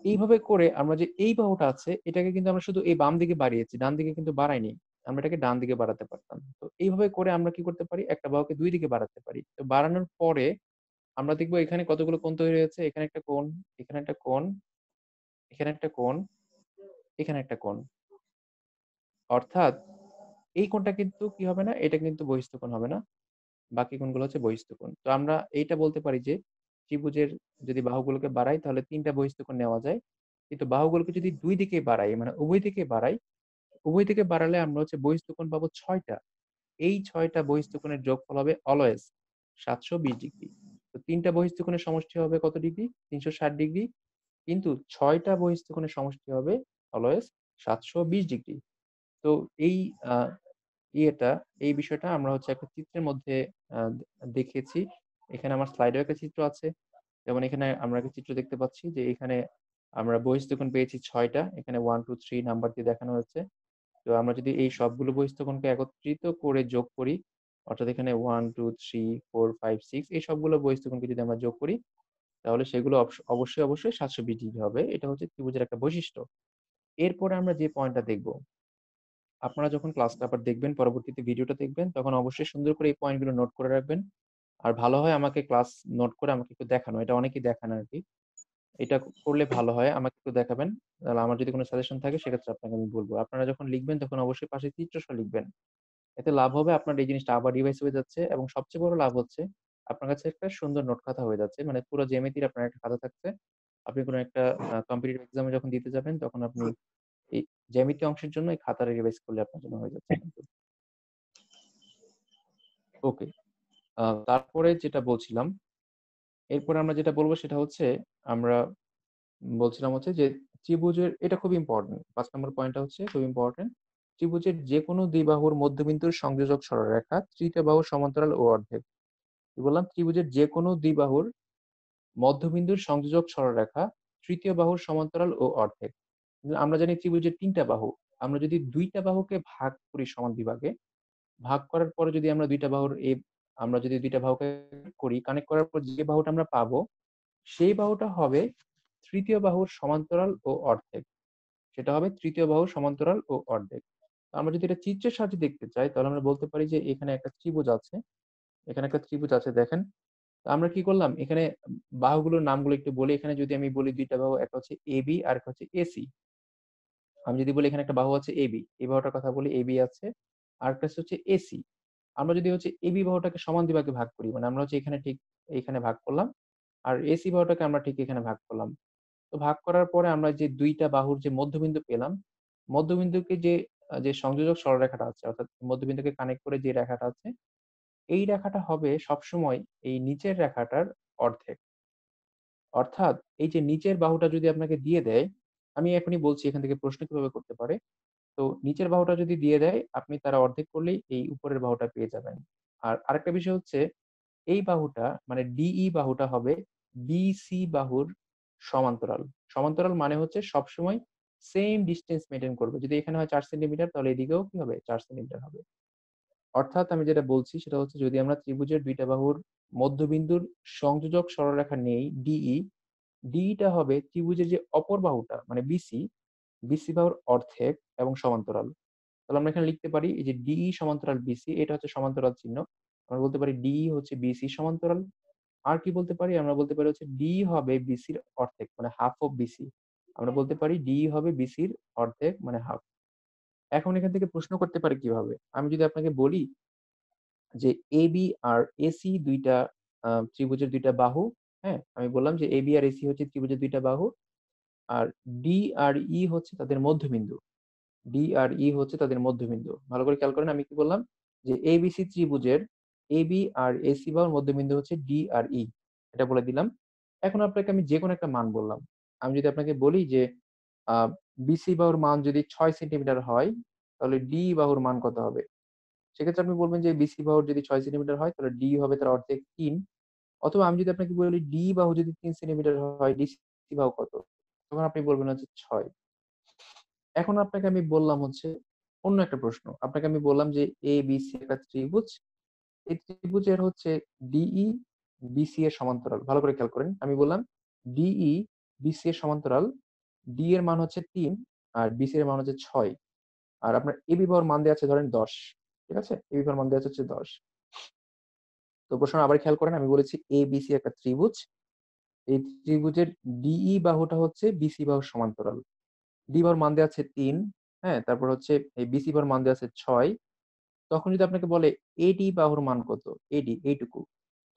এইভাবে করে আমরা যে এই বাহুটা আছে এটাকে কিন্তু আমরা শুধু এই বাম দিকে বাড়িয়েছি। ডান দিকে কিন্তু বাড়াইনি। আমরা এটাকে ডান দিকে বাড়াতে পারতাম। তো এইভাবে করে আমরা কি করতে পারি? একটা বাহুকে ২ দিকে বাড়াতে পারি। তো বাড়ানোর পরে আমরা দেখব এখানে কতগুলো কোণ তৈরি হয়েছে। এখানে একটা কোণ, এখানে একটা কোণ, এখানে একটা কোণ, এখানে একটা কোণ। অর্থাৎ এই কোণটা কিন্তু কি হবে না? এটা কিন্তু বহিঃস্থ কোণ হবে না। বাকি কোণগুলো হচ্ছে বহিঃস্থ কোণ। তো আমরা এইটা বলতে পারি যে ত্রিভুজের যদি বাহুগুলোকে বাড়াই তাহলে ৩ টা বহিঃস্থ কোণ নেওয়া যায়। কিন্তু বাহুগুলোকে যদি ২ দিকে বাড়াই মানে উভয় দিকে বাড়াই, উভয় দিকে বাড়ালে আমরা হচ্ছে বহিঃস্থ কোণ পাবো ৬ টা। এই ৬ টা বহিঃস্থ কোণের যোগফল হবে অলওয়েজ ৭২০ ডিগ্রি। তো ৩ টা বহিঃস্থ কোণের সমষ্টি হবে কত ডিগ্রি? ৩৬০ ডিগ্রি। কিন্তু ৬ টা বহিঃস্থ কোণের সমষ্টি হবে অলওয়েজ ৭২০ ডিগ্রি। তো এই আ ইয়েটা, এই বিষয়টা আমরা হচ্ছে একটা চিত্রের মধ্যে আ দেখিয়েছি। এখানে আমার স্লাইডেও একটা চিত্র আছে। যেমন এখানে আমরা একটা চিত্র দেখতে পাচ্ছি যে এখানে আমরা বহিঃস্থ কোণ পেয়েছি ৬ টা। এখানে 1, 2, 3 নাম্বার দিয়ে দেখানো হয়েছে। তো আমরা যদি এই সবগুলো বহিঃস্থ কোণকে একত্রিত করে যোগ করি, অর্থাৎ এখানে 1, 2, 3, 4, 5, 6 এই সবগুলো বহিঃস্থ কোণকে যদি আমরা যোগ করি, তাহলে সেগুলো অবশ্যই ৭২০ ডিগ্রি হবে। এটা হচ্ছে ত্রিভুজের একটা বৈশিষ্ট্য। এরপরে আমরা যে পয়েন্টটা দেখব, আপনারা যখন ক্লাসটা আবার দেখবেন, পরবর্তীতে ভিডিওটা দেখবেন, তখন অবশ্যই সুন্দর করে এই পয়েন্টগুলো নোট করে রাখবেন। আর ভালো হয় আমাকে ক্লাস নোট করে আমাকে একটু দেখানো। এটা অনেকেই দেখায় না আরকি। এটা করলে ভালো হয়। আমাকে একটু দেখাবেন। তাহলে আমার যদি কোন সাজেশন থাকে সেক্ষেত্রে আপনাকে আমি বলব। আপনারা যখন লিখবেন তখন অবশ্যই পাশে চিত্রসহ লিখবেন। এতে লাভ হবে আপনার এই জিনিসটা আবার রিভাইজ হয়ে যাচ্ছে এবং সবচেয়ে বড় লাভ হচ্ছে আপনার কাছে একটা সুন্দর নোট খাতা হয়ে যাচ্ছে। মানে পুরো জ্যামিতির আপনার একটা খাতা থাকছে। আপনি কোন একটা কম্পিটিটিভ এক্সামে যখন দিতে যাবেন তখন আপনি এই জ্যামিতি অংশের জন্য এই খাতাটা রিভাইজ করলে আপনার জন্য হয়ে যাচ্ছে কিন্তু। ওকে। তারপরে যেটা বলছিলাম, এরপরে আমরা যেটা বলব সেটা হচ্ছে আমরা বলছিলাম হচ্ছে যে ত্রিভুজের এটা খুব ইম্পোর্টেন্ট। ৫ নম্বর পয়েন্টটা হচ্ছে খুব ইম্পোর্টেন্ট। ত্রিভুজের যেকোনো ২ বাহুর মধ্যবিন্দুর সংযোজক সরলরেখা, তৃতীয় বাহুর সমান্তরাল ও অর্ধেক। কি বললাম? ত্রিভুজের যেকোনো ২ বাহুর মধ্যবিন্দুর সংযোজক সরলরেখা, তৃতীয় বাহুর সমান্তরাল ও অর্ধেক। আমরা জানি ত্রিভুজের ৩ টা বাহু। আমরা যদি ২ টা বাহুকে ভাগ করি সমান বিভাগে, ভাগ করার পরে যদি আমরা ২ টা বাহুর আমরা যদি ২ টা বাহুকে করি, কানেক্ট করার পর যে বাহুটা আমরা পাবো, সেই বাহুটা হবে তৃতীয় বাহুর সমান্তরাল ও অর্ধেক। সেটা হবে তৃতীয় বাহুর সমান্তরাল ও অর্ধেক। তো আমরা যদি এটা চিত্রের সাহায্যে দেখতে চাই, তাহলে আমরা বলতে পারি যে এখানে একটা ত্রিভুজ আছে। এখানে একটা ত্রিভুজ আছে দেখেন। তো আমরা কি করলাম? এখানে বাহুগুলোর নামগুলো একটু বলি। এখানে যদি আমি বলি ২ টা বাহু, একটা হচ্ছে AB আরেকটা হচ্ছে AC। আমি যদি বলি এখানে একটা বাহু আছে AB, এই বাহুটার কথা বলি AB আছে। আরেকটা হচ্ছে AC। আমরা যদি হচ্ছে AB বাহুটাকে সমান ২ ভাগে ভাগ করি, মানে আমরা হচ্ছে এখানে ঠিক এইখানে ভাগ করলাম। আর AC বাহুটাকে আমরা ঠিক এখানে ভাগ করলাম। তো ভাগ করার পরে আমরা যে ২ টা বাহুর যে মধ্যবিন্দু পেলাম, মধ্যবিন্দুকে যে সংযোজক সরলরেখাটা আছে অর্থাৎ মধ্যবিন্দুকে কানেক্ট করে যে রেখাটা আছে, এই রেখাটা হবে সবসময় এই নিচের রেখাটার অর্ধেক। অর্থাৎ এই যে নিচের বাহুটা যদি আপনাকে দিয়ে দেয়, আমি এখনই বলছি এখান থেকে প্রশ্ন কিভাবে করতে পারে। তো নিচের বাহুটা যদি দিয়ে দেয়, আপনি তার অর্ধেক করলেই এই উপরের বাহুটা পেয়ে যাবেন। আর আরেকটা বিষয় হচ্ছে এই বাহুটা মানে DE বাহুটা হবে BC বাহুর সমান্তরাল। সমান্তরাল মানে হচ্ছে সবসময় সেম ডিসট্যান্স মেইনটেইন করবে। যদি এখানে হয় ৪ সেন্টিমিটার তাহলে এদিকেও কি হবে? ৪ সেন্টিমিটার হবে। অর্থাৎ আমি যেটা বলছি সেটা হচ্ছে যদি আমরা ত্রিভুজের ২ টা বাহুর মধ্যবিন্দুর সংযোজক সরলরেখা নেই DE, DE টা হবে ত্রিভুজের যে অপর বাহুটা মানে BC, BC বাহুর অর্ধেক এবং সমান্তরাল। তাহলে আমরা এখানে লিখতে পারি এই যে DE সমান্তরাল BC এটা হচ্ছে সমান্তরাল চিহ্ন। আমরা বলতে পারি DE হচ্ছে BC সমান্তরাল। আর কি বলতে পারি? আমরা বলতে পারি হচ্ছে DE হবে BC র অর্ধেক মানে হাফ অফ BC। আমরা বলতে পারি DE হবে BC র অর্ধেক মানে হাফ। এখন এখান থেকে প্রশ্ন করতে পারি কিভাবে? আমি যদি আপনাকে বলি যে AB আর AC ২ টা ত্রিভুজের ২ টা বাহু, হ্যাঁ? আমি বললাম যে AB আর AC হচ্ছে ত্রিভুজের ২ টা বাহু। আর D আর E হচ্ছে তাদের মধ্যবিন্দু। D আর E হচ্ছে তাদের মধ্যবিন্দু। ভালো করে খেয়াল করেন আমি কি বললাম? যে ABC ত্রিভুজের AB আর AC বাহুর মধ্যবিন্দু হচ্ছে D আর E। এটা বলে দিলাম। এখন আপনাকে আমি যেকোনো একটা মান বললাম। আমি যদি আপনাকে বলি যে আ BC বাহুর মান যদি ৬ সেন্টিমিটার হয়, তাহলে DE বাহুর মান কত হবে? সেক্ষেত্রে আপনি বলবেন যে BC বাহুর যদি ৬ সেন্টিমিটার হয় তাহলে DE হবে তার অর্ধেক ৩। অথবা আমি যদি আপনাকে বলি DE বাহু যদি ৩ সেন্টিমিটার হয়, DC বাহু কত? তখন আপনি বলবেন হচ্ছে ৬। এখন আপনাকে আমি বললাম হচ্ছে অন্য একটা প্রশ্ন। আপনাকে আমি বললাম যে ABC একটা ত্রিভুজ। এই ত্রিভুজের হচ্ছে DE BC এর সমান্তরাল। ভালো করে খেয়াল করেন। আমি বললাম DE BC এর সমান্তরাল। ডি এর মান হচ্ছে ৩ আর বিসি এর মান হচ্ছে ৬। আর আপনার এবি বাহুর মান দেয়া আছে ধরেন ১০। ঠিক আছে? এবি বাহুর মান দেয়া আছে হচ্ছে ১০। তো প্রশ্ন আবার খেয়াল করেন আমি বলেছি এবিসি একটা ত্রিভুজ। এই ত্রিভুজের ডিই বাহুটা হচ্ছে বিসি বাহুর সমান্তরাল। ডি বাহুর মান দেয়া আছে ৩, হ্যাঁ? তারপর হচ্ছে এই বিসি বাহুর মান দেয়া আছে ৬। তখন যদি আপনাকে বলে এডি বাহুর মান কত? এডি এইটুকু।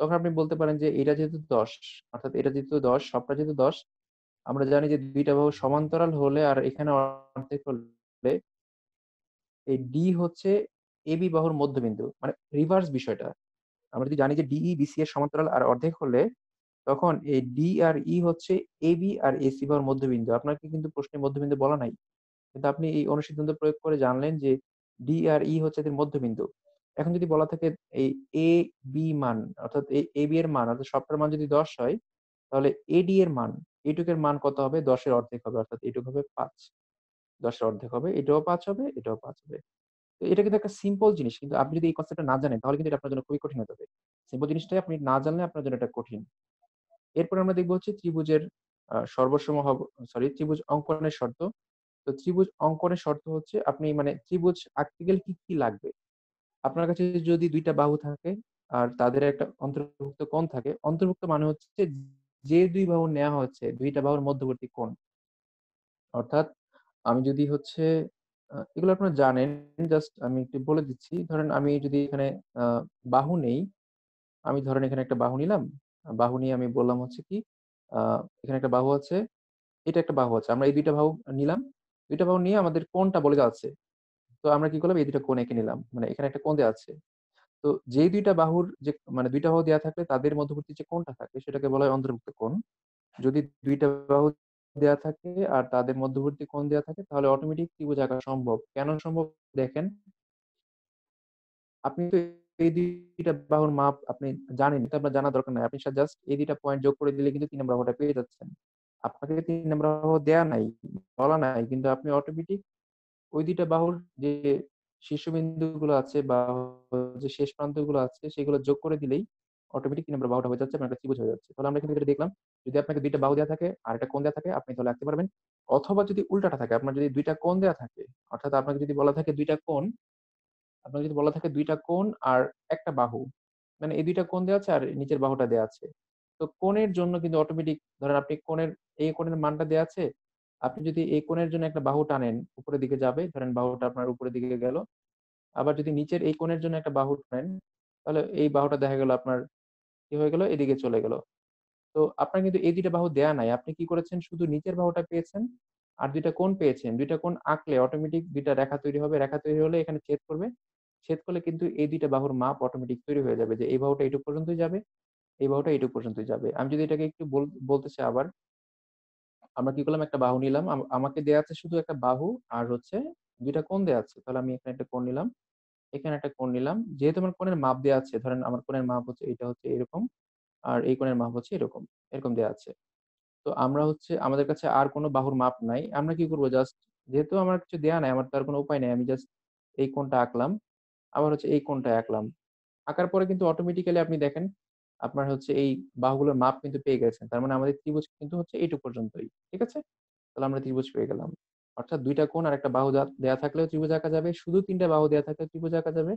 তখন আপনি বলতে পারেন যে এটা যেহেতু ১০ অর্থাৎ এটা যেহেতু ১০ সবটা যেহেতু ১০ আমরা জানি যে ২ টা বাহু সমান্তরাল হলে আর এখানে অর্ধেক হলে এই ডি হচ্ছে এবি বাহুর মধ্যবিন্দু। মানে রিভার্স বিষয়টা। আমরা যদি জানি যে ডিই বিসি এর সমান্তরাল আর অর্ধেক হলে তখন এই ডি আর ই হচ্ছে এবি আর এসি বাহুর মধ্যবিন্দু। আপনাকে কিন্তু প্রশ্নে মধ্যবিন্দু বলা নাই। কিন্তু আপনি এই অনুসিদ্ধান্ত প্রয়োগ করে জানলেন যে ডি আর ই হচ্ছে এদের মধ্যবিন্দু। এখন যদি বলা থাকে এই এ, বি মান অর্থাৎ এবি এর মান অর্থাৎ সবটার মান যদি ১০ হয়, তাহলে এডি এর মান, এটুকের মান কত হবে? ১০ এর অর্ধেক হবে। অর্থাৎ এটুক হবে ৫। ১০ এর অর্ধেক হবে। এটাও ৫ হবে, এটাও ৫ হবে। তো এটা কিন্তু একটা সিম্পল জিনিস। কিন্তু আপনি যদি এই কনসেপ্টটা না জানেন তাহলে কিন্তু এটা আপনার জন্য খুবই কঠিন হয়ে যাবে। সিম্পল জিনিসটাই আপনি না জানলে আপনার জন্য এটা কঠিন। এরপরে আমরা দেখব হচ্ছে ত্রিভুজের সর্বসমহব সরি ত্রিভুজ অঙ্কনের শর্ত। তো ত্রিভুজ অঙ্কনের শর্ত হচ্ছে আপনি মানে ত্রিভুজ আঁকতে গেলে কি লাগবে? আপনার কাছে যদি ২ টা বাহু থাকে আর তাদের একটা অন্তর্ভুক্ত কোণ থাকে, অন্তর্ভুক্ত মানে হচ্ছে যে ২ বাহু নেয়া হচ্ছে ২ টা বাহুর মধ্যবর্তী কোণ। অর্থাৎ আমি যদি হচ্ছে এগুলো আপনারা জানেন জাস্ট আমি একটু বলে দিচ্ছি। ধরেন আমি যদি এখানে আ বাহু নেই, আমি ধরেন এখানে একটা বাহু নিলাম। বাহু নিয়ে আমি বললাম হচ্ছে কি আ এখানে একটা বাহু আছে, এটা একটা বাহু আছে। আমরা এই ২ টা বাহু নিলাম। ২ টা বাহু নিয়ে আমাদের কোণটা বলে যাচ্ছে। তো আমরা কি করলাম এই ২ টা কোণ এঁকে নিলাম। মানে এখানে একটা কোণ দেয়া আছে। তো যেই ২ টা বাহুর যে মানে ২ টা বাহু দেয়া থাকলে তাদের মধ্যবর্তী যে কোণটা থাকে সেটাকে বলা হয় অন্তর্ভুক্ত কোণ। যদি ২ টা বাহু দেয়া থাকে আর তাদের মধ্যবর্তী কোণ দেয়া থাকে তাহলে অটোমেটিক ত্রিভুজ আঁকা সম্ভব। কেন সম্ভব? দেখেন, আপনি তো এই ২ টা বাহুর মাপ আপনি জানেন। এটা আপনার জানার দরকার নাই। আপনি জাস্ট এই ২ টা পয়েন্ট যোগ করে দিলে কিন্তু ৩ নম্বর বাহুটা পেয়ে যাচ্ছেন। আপনাকে ৩ নম্বর বাহু দেয়া নাই, বলা নাই। কিন্তু আপনি অটোমেটিক ওই ২ টা বাহুর যে শীর্ষবিন্দুগুলো আছে বা যে শেষ প্রান্তগুলো আছে সেগুলো যোগ করে দিলেই অটোমেটিক ৩ নম্বর বাহুটা হয়ে যাচ্ছে, আপনার একটা ত্রিভুজ হয়ে যাচ্ছে। তাহলে আমরা কিন্তু এটা দেখলাম, যদি আপনাকে ২ টা বাহু দেয়া থাকে আর একটা কোণ দেয়া থাকে আপনি তাহলে আঁকতে পারবেন। অথবা যদি উল্টাটা থাকে, আপনার যদি ২ টা কোণ দেয়া থাকে, অর্থাৎ আপনাকে যদি বলা থাকে ২ টা কোণ, আপনাকে যদি বলা থাকে ২ টা কোণ আর একটা বাহু। মানে এই ২ টা কোণ দেয়া আছে আর নিচের বাহুটা দেয়া আছে। তো কোণের জন্য কিন্তু অটোমেটিক ধরেন আপনি কোণের এই কোণের মানটা দেয়া আছে। আপনি যদি এই কোণের জন্য একটা বাহু টানেন, উপরের দিকে যাবে। ধরেন বাহুটা আপনার উপরের দিকে গেল। আবার যদি নিচের এই কোণের জন্য একটা বাহু টানেন, তাহলে এই বাহুটা দেখা গেল আপনার কি হয়ে গেল? এদিকে চলে গেল। তো আপনার কিন্তু এই ২ টা বাহু দেয়া নাই। আপনি কি করেছেন? শুধু নিচের বাহুটা পেয়েছেন আর ২ টা কোণ পেয়েছেন। ২ টা কোণ আঁকলে অটোমেটিক ২ টা রেখা তৈরি হবে। রেখা তৈরি হলে এখানে ছেদ করবে। ছেদ করলে কিন্তু এই ২ টা বাহুর মাপ অটোমেটিক তৈরি হয়ে যাবে যে এই বাহুটা এইটুক পর্যন্তই যাবে, এই বাহুটা এইটুক পর্যন্তই যাবে। আমি যদি এটাকে একটু বলতে চাই আবার, আমরা কি করলাম? একটা বাহু নিলাম। আমাকে দেয়া আছে শুধু একটা বাহু আর হচ্ছে ২ টা কোণ দেয়া আছে। তাহলে আমি এখানে একটা কোণ নিলাম, এখানে একটা কোণ নিলাম। যেহেতু আমার কোণের মাপ দেয়া আছে, ধরেন আমার কোণের মাপ হচ্ছে এটা হচ্ছে এরকম, আর এই কোণের মাপ হচ্ছে এরকম, এরকম দেয়া আছে। তো আমরা হচ্ছে আমাদের কাছে আর কোন বাহুর মাপ নাই। আমরা কি করব? জাস্ট যেহেতু আমার কিছু দেয়া নাই, আমার তো আর কোন উপায় নাই। আমি জাস্ট এই কোণটা আঁকলাম। আবার হচ্ছে এই কোণটা আঁকলাম। আঁকার পরে কিন্তু অটোমেটিক্যালি আপনি দেখেন, আপনার হচ্ছে এই বাহুগুলোর মাপ কিন্তু পেয়ে গেছেন। তার মানে আমাদের ত্রিভুজ কিন্তু হচ্ছে এইটুক পর্যন্তই। ঠিক আছে? তাহলে আমরা ত্রিভুজ পেয়ে গেলাম। অর্থাৎ ২ টা কোণ আর একটা বাহু দেয়া থাকলেও ত্রিভুজ আঁকা যাবে। শুধু ৩ টা বাহু দেয়া থাকলেও ত্রিভুজ আঁকা যাবে।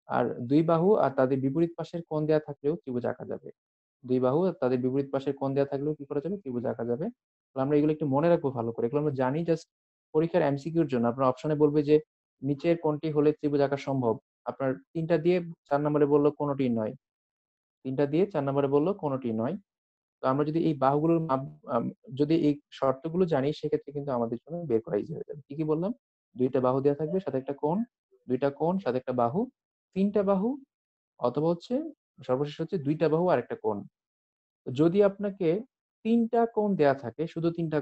আর ২ বাহু আর তাদের বিপরীত পাশের কোণ দেয়া থাকলেও ত্রিভুজ আঁকা যাবে। ২ বাহু আর তাদের বিপরীত পাশের কোণ দেয়া থাকলেও কি করা যাবে? ত্রিভুজ আঁকা যাবে। তাহলে আমরা এগুলো একটু মনে রাখবো ভালো করে। এগুলো আমরা জানি জাস্ট পরীক্ষার এমসিকিউর জন্য। আপনার অপশনে বলবে যে, নিচের কোণটি হলে ত্রিভুজ আঁকা সম্ভব। আপনার ৩ টা দিয়ে ৪ নম্বরে বলল কোনটিই নয়। ৩ টা দিয়ে ৪ নম্বরে বলল কোনটিই নয়। তো আমরা যদি এই বাহুগুলোর মাপ আম যদি এই শর্তগুলো জানি সেক্ষেত্রে কিন্তু আমাদের জন্য বের করা ইজি হয়ে যাবে। কি বললাম? ২ টা বাহু দেয়া থাকবে, সাথে একটা কোণ, ২ টা কোণ, সাথে একটা বাহু, ৩ টা বাহু অথবা হচ্ছে সর্বশেষ হচ্ছে ২ টা বাহু আরেকটা কোণ। যদি আপনাকে ৩ টা কোণ দেয়া থাকে, শুধু ৩ টা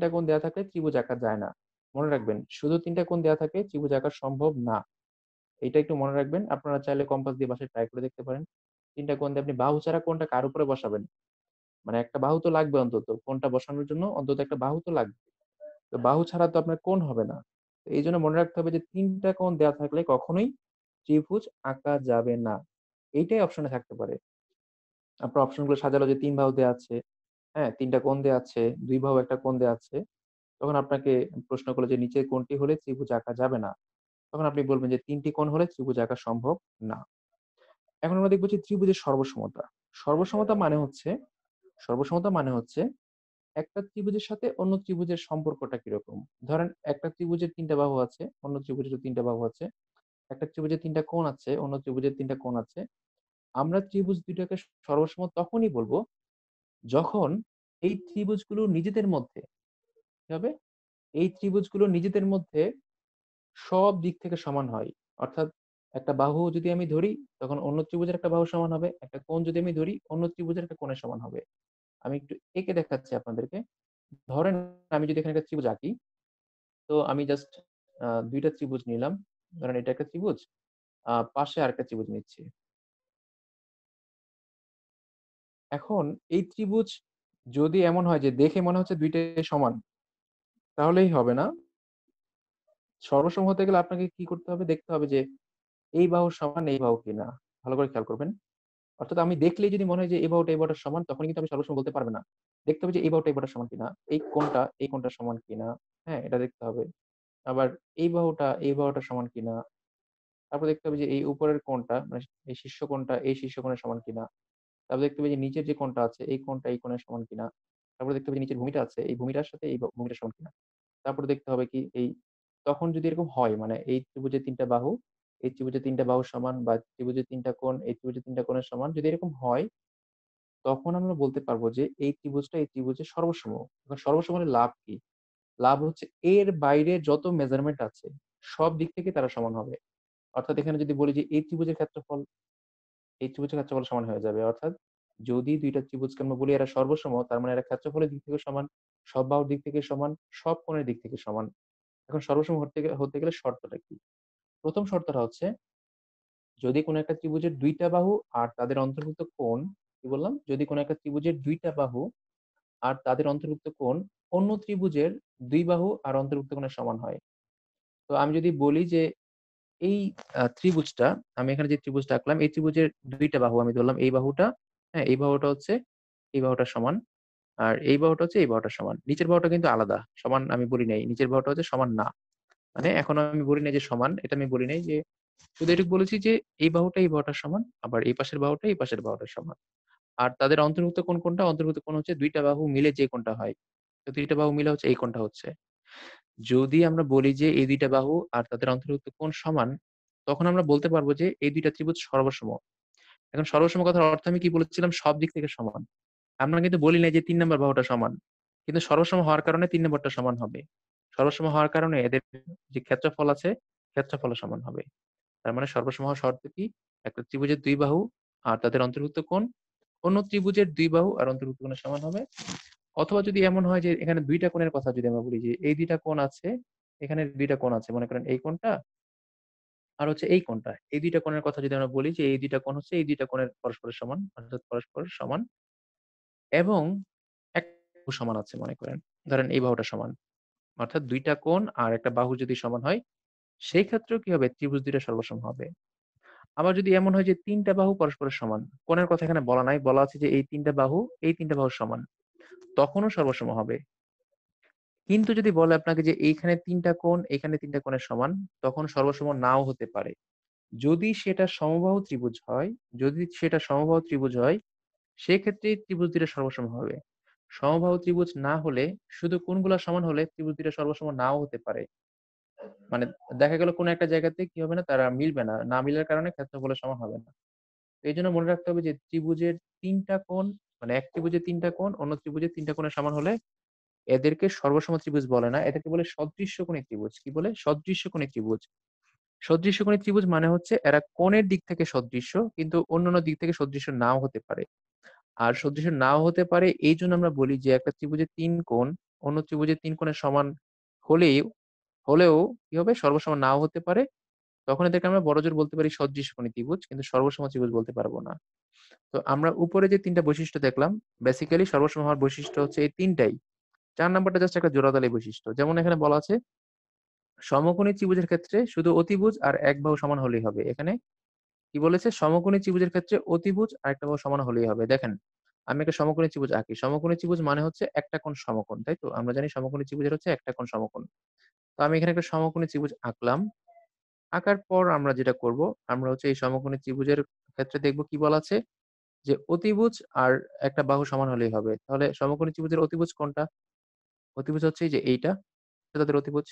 কোণ দেয়া থাকলে ত্রিভুজ আঁকা যায় না। মনে রাখবেন, শুধু ৩ টা কোণ দেয়া থাকে ত্রিভুজ আঁকা সম্ভব না। এটা একটু মনে রাখবেন। আপনারা চাইলে কম্পাস দিয়ে বাসায় ট্রাই করে দেখতে পারেন। ৩ টা কোণ দিয়ে আপনি বাহু ছাড়া কোণটা কার উপরে বসাবেন? মানে একটা বাহু তো লাগবে অন্তত। কোণটা বসানোর জন্য অন্তত একটা বাহু তো লাগবে। তো বাহু ছাড়া তো আপনার কোণ হবে না। তো এইজন্য মনে রাখতে হবে যে ৩ টা কোণ দেয়া থাকলে কখনোই ত্রিভুজ আঁকা যাবে না। এইটাই অপশনে থাকতে পারে। আপনার অপশনগুলো সাজালো যে ৩ বাহু দেয়া আছে। হ্যাঁ? ৩ টা কোণ দেয়া আছে, ২ বাহু একটা কোণ দেয়া আছে। তখন আপনাকে প্রশ্ন করল যে নিচের কোণটি হলে ত্রিভুজ আঁকা যাবে না। তখন আপনি বলবেন যে ৩ টি কোণ হলে ত্রিভুজ আঁকা সম্ভব না। এখন আমরা দেখব যে ত্রিভুজের সর্বসমতা। সর্বসমতা মানে হচ্ছে সর্বসমতা মানে হচ্ছে একটা ত্রিভুজের সাথে অন্য ত্রিভুজের সম্পর্কটা কিরকম। ধরেন একটা ত্রিভুজের ৩ টা বাহু আছে, অন্য ত্রিভুজেরও ৩ টা বাহু আছে। একটা ত্রিভুজের ৩ টা কোণ আছে, অন্য ত্রিভুজের ৩ টা কোণ আছে। আমরা ত্রিভুজ ২ টাকে সর্বসম তখনই বলব যখন এই ত্রিভুজগুলো নিজেদের মধ্যে কি হবে? এই ত্রিভুজগুলো নিজেদের মধ্যে সব দিক থেকে সমান হয়। অর্থাৎ একটা বাহু যদি আমি ধরি, তখন অন্য ত্রিভুজের একটা বাহুর সমান হবে। একটা কোণ যদি আমি ধরি, অন্য ত্রিভুজের একটা কোণের সমান হবে। আমি একটু এঁকে দেখাচ্ছি আপনাদেরকে। ধরেন আমি যদি এখানে একটা ত্রিভুজ আঁকি, তো আমি জাস্ট ২ টা ত্রিভুজ নিলাম। ধরেন এটা একটা ত্রিভুজ, পাশে আরেকটা ত্রিভুজ নিচ্ছি। এখন এই ত্রিভুজ যদি এমন হয় যে দেখে মনে হচ্ছে ২ টাই সমান, তাহলেই হবে না। সর্বসম হতে গেলে আপনাকে কি করতে হবে? দেখতে হবে যে এই বাহুর সমান এই বাহু কিনা। ভালো করে খেয়াল করবেন। অর্থাৎ আমি দেখলেই যদি মনে হয় যে এই বাহুটা এই বাহুটার সমান, তখন কিন্তু আমি সর্বসম বলতে পারব না। দেখতে হবে যে এই বাহুটা এই বাহুটার সমান কিনা, এই কোণটা সমান কিনা, হ্যাঁ? এটা দেখতে হবে। আবার এই বাহুটা এই বাহুটার সমান কিনা। তারপর দেখতে হবে যে এই উপরের কোণটা মানে এই শীর্ষ কোণটা এই শীর্ষ কোণের সমান কিনা। তারপর দেখতে হবে যে নিচের যে কোণটা আছে এই কোণটা এই কোণের সমান কিনা। তারপরে দেখতে হবে যে নিচের ভূমিটা আছে এই ভূমিটার সাথে এই ভূমিটার সমান কিনা। তারপরে দেখতে হবে কি এই তখন যদি এরকম হয় মানে এই ত্রিভুজের ৩ টা বাহু, এই ত্রিভুজের ৩ টা বাহুর সমান বা ত্রিভুজের ৩ টা কোণ, এই ত্রিভুজের ৩ টা কোণের সমান যদি এরকম হয়, তখন আমরা বলতে পারবো যে এই ত্রিভুজটা এই ত্রিভুজের সর্বসম। এখন সর্বসম হলে লাভ কি? লাভ হচ্ছে এর বাইরে যত মেজারমেন্ট আছে সব দিক থেকে তারা সমান হবে। অর্থাৎ এখানে যদি বলি যে এই ত্রিভুজের ক্ষেত্রফল, এই ত্রিভুজের ক্ষেত্রফল সমান হয়ে যাবে। অর্থাৎ যদি ২ টা ত্রিভুজকে আমরা বলি এরা সর্বসম, তার মানে এরা ক্ষেত্রফলের দিক থেকে সমান, সব বাহুর দিক থেকে সমান, সব কোণের দিক থেকে সমান। এখন সর্বসম হতে গেলে শর্তটা কি? ১ম শর্তটা হচ্ছে যদি কোন একটা ত্রিভুজের ২ টা বাহু আর তাদের অন্তর্ভুক্ত কোণ, কি বললাম? যদি কোন একটা ত্রিভুজের ২ টা বাহু আর তাদের অন্তর্ভুক্ত কোণ অন্য ত্রিভুজের ২ বাহু আর অন্তর্ভুক্ত কোণের সমান হয়। তো আমি যদি বলি যে এই ত্রিভুজটা আমি এখানে যে ত্রিভুজটা আঁকলাম, এই ত্রিভুজের ২ টা বাহু আমি ধরলাম এই বাহুটা, হ্যাঁ? এই বাহুটা হচ্ছে এই বাহুটার সমান। আর এই বাহুটা হচ্ছে এই বাহুটার সমান। নিচের বাহুটা কিন্তু আলাদা। সমান আমি বলি নাই। নিচের বাহুটা হচ্ছে সমান না। মানে এখনো আমি বলি নাই যে সমান, এটা আমি বলি নাই যে শুধু এটুকু বলেছি যে এই বাহুটা এই বাহুটার সমান, আবার এই পাশের বাহুটা এই পাশের বাহুটার সমান। আর তাদের অন্তর্ভুক্ত কোণ কোনটা? অন্তর্ভুক্ত কোণ হচ্ছে ২ টা বাহু মিলে যে কোণটা হয়। তো ২ টা বাহু মিলে হচ্ছে এই কোণটা হচ্ছে। যদি আমরা বলি যে এই ২ টা বাহু আর তাদের অন্তর্ভুক্ত কোণ সমান, তখন আমরা বলতে পারব যে এই ২ টা ত্রিভুজ সর্বসম। এখন সর্বসম কথার অর্থ আমি কি বলেছিলাম? সব দিক থেকে সমান। আমরা কিন্তু বলি নাই যে ৩ নাম্বার বাহুটা সমান। কিন্তু সর্বসম হওয়ার কারণে ৩ নাম্বারটা সমান হবে। সর্বসম হওয়ার কারণে এদের যে ক্ষেত্রফল আছে, ক্ষেত্রফলও সমান হবে। তার মানে সর্বসম হওয়ার শর্ত কি? একটা ত্রিভুজের ২ বাহু আর তাদের অন্তর্ভুক্ত কোণ অন্য ত্রিভুজের ২ বাহু আর অন্তর্ভুক্ত কোণের সমান হবে। অথবা যদি এমন হয় যে এখানে ২ টা কোণের কথা যদি আমরা বলি যে এই ২ টা কোণ আছে, এখানে ২ টা কোণ আছে। মনে করেন এই কোণটা আর হচ্ছে এই কোণটা। এই ২ টা কোণের কথা যদি আমরা বলি যে এই ২ টা কোণ হচ্ছে এই ২ টা কোণের পরস্পরের সমান অর্থাৎ পরস্পরের সমান এবং এক বাহু সমান আছে মনে করেন। ধরেন এই বাহুটা সমান। অর্থাৎ ২ টা কোণ আর একটা বাহু যদি সমান হয়, সেই ক্ষেত্রেও কি হবে? ত্রিভুজ ২ টা সর্বসম হবে। আবার যদি এমন হয় যে ৩ টা বাহু পরস্পরের সমান। কোণের কথা এখানে বলা নাই। বলা আছে যে এই ৩ টা বাহু, এই ৩ টা বাহু সমান। তখনও সর্বসম হবে। কিন্তু যদি বলে আপনাকে যে এইখানে ৩ টা কোণ, এখানে ৩ টা কোণের সমান, তখন সর্বসম নাও হতে পারে। যদি সেটা সমবাহু ত্রিভুজ হয়, যদি সেটা সমবাহু ত্রিভুজ হয়, সেক্ষেত্রে ত্রিভুজ ২ টা সর্বসম হবে। সমবাহু ত্রিভুজ না হলে, শুধু কোণগুলা সমান হলে ত্রিভুজ ২ টা সর্বসম নাও হতে পারে। মানে দেখা গেল কোন একটা জায়গাতে কি হবে না, তারা মিলবে না। না মিলার কারণে ক্ষেত্রফলের সমান হবে না। তো এইজন্য মনে রাখতে হবে যে ত্রিভুজের ৩ টা কোণ মানে এক ত্রিভুজের ৩ টা কোণ অন্য ত্রিভুজের ৩ টা কোণের সমান হলে এদেরকে সর্বসম ত্রিভুজ বলে না। এদেরকে বলে সদৃশ্যকোণী ত্রিভুজ। কি বলে? সদৃশ্যকোণী ত্রিভুজ। সদৃশ্যকোণী ত্রিভুজ মানে হচ্ছে এরা কোণের দিক থেকে সদৃশ্য কিন্তু অন্যান্য দিক থেকে সদৃশ্য নাও হতে পারে। আর সদৃশ্য নাও হতে পারে এইজন্য আমরা বলি যে একটা ত্রিভুজের ৩ কোণ অন্য ত্রিভুজের ৩ কোণের সমান হলেও হলেও কি হবে? সর্বসম নাও হতে পারে। তখন এদেরকে আমরা বড়জোর বলতে পারি সদৃশ্যকোণী ত্রিভুজ কিন্তু সর্বসম ত্রিভুজ বলতে পারব না। তো আমরা উপরে যে ৩ টা বৈশিষ্ট্য দেখলাম, বেসিক্যালি সর্বসম হওয়ার বৈশিষ্ট্য হচ্ছে এই ৩ টাই। ৪ নাম্বারটা জাস্ট একটা জোড়াতালি বৈশিষ্ট্য। যেমন এখানে বলা আছে, সমকোণী ত্রিভুজের ক্ষেত্রে শুধু অতিভুজ আর এক বাহু সমান হলেই হবে। এখানে কি বলেছে? সমকোণী ত্রিভুজের ক্ষেত্রে অতিভুজ আর একটা বাহু সমান হলেই হবে। দেখেন, আমি একটা সমকোণী ত্রিভুজ আঁকি। সমকোণী ত্রিভুজ মানে হচ্ছে একটা কোণ সমকোণ, তাই তো? আমরা জানি সমকোণী ত্রিভুজের হচ্ছে একটা কোণ সমকোণ। তো আমি এখানে একটা সমকোণী ত্রিভুজ আঁকলাম। আঁকার পর আমরা যেটা করব, আমরা হচ্ছে এই সমকোণী ত্রিভুজের ক্ষেত্রে দেখব কি বলা আছে? যে অতিভুজ আর একটা বাহু সমান হলেই হবে। তাহলে সমকোণী ত্রিভুজের অতিভুজ কোনটা? অতিভুজ হচ্ছে এই যে এইটা, এটা তাদের অতিভুজ।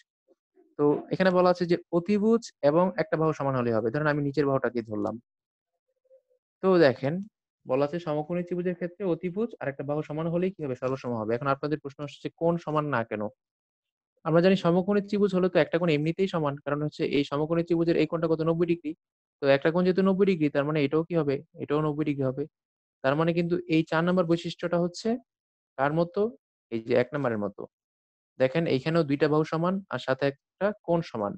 তো এখানে বলা আছে যে অতিভুজ এবং একটা বাহু সমান হলেই হবে। ধরেন আমি নিচের বাহুটাকেই ধরলাম। তো দেখেন বলা আছে সমকোণী ত্রিভুজের ক্ষেত্রে অতিভুজ আর একটা বাহু সমান হলেই কি হবে? সর্বসম হবে। এখন আপনাদের প্রশ্ন আসছে কোণ সমান না কেন? আমরা জানি সমকোণী ত্রিভুজ হলে তো একটা কোণ এমনিতেই সমান। কারণ হচ্ছে এই সমকোণী ত্রিভুজের এই কোণটা কত? ৯০ ডিগ্রি। তো একটা কোণ যেহেতু ৯০ ডিগ্রি তার মানে এটাও কি হবে? এটাও ৯০ ডিগ্রি হবে। তার মানে কিন্তু এই ৪ নাম্বার বৈশিষ্ট্যটা হচ্ছে কার মতো? এই যে ১ নাম্বারের মতো। দেখেন এইখানেও ২ টা বাহু সমান আর সাথে একটা কোণ সমান।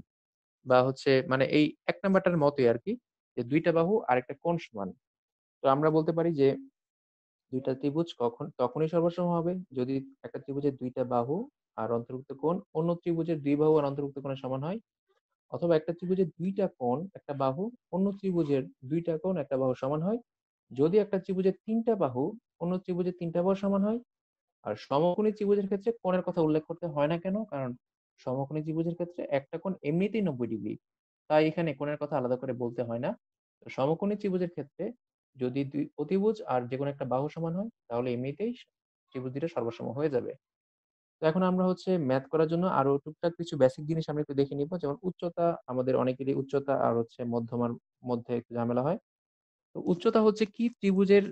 বা হচ্ছে মানে এই ১ নাম্বারটার মতোই আরকি। যে ২ টা বাহু আর একটা কোণ সমান। তো আমরা বলতে পারি যে ২ টা ত্রিভুজ তখনই সর্বসম হবে যদি একটা ত্রিভুজের ২ টা বাহু আর অন্তর্ভুক্ত কোণ অন্য ত্রিভুজের ২ বাহু আর অন্তর্ভুক্ত কোণের সমান হয়। অথবা একটা ত্রিভুজের ২ টা কোণ, একটা বাহু অন্য ত্রিভুজের ২ টা কোণ, একটা বাহু সমান হয়। যদি একটা ত্রিভুজের ৩ টা বাহু অন্য ত্রিভুজের ৩ টা বাহু সমান হয়। আর সমকোণী ত্রিভুজের ক্ষেত্রে কোণের কথা উল্লেখ করতে হয় না কেন? কারণ সমকোণী ত্রিভুজের ক্ষেত্রে একটা কোণ এমনিতেই ৯০ ডিগ্রি। তাই এখানে কোণের কথা আলাদা করে বলতে হয় না। তো সমকোণী ত্রিভুজের ক্ষেত্রে যদি ২ অতিভুজ আর যেকোনো একটা বাহু সমান হয়, তাহলে এমনিতেই ত্রিভুজ ২ টা সর্বসম হয়ে যাবে। তো এখন আমরা হচ্ছে ম্যাথ করার জন্য আরো টুকটাক কিছু বেসিক জিনিস আমরা একটু দেখে নিব। যেমন উচ্চতা, আমাদের অনেকেরই উচ্চতা আর হচ্ছে মধ্যমার মধ্যে একটু ঝামেলা হয়। তো উচ্চতা হচ্ছে কি ত্রিভুজের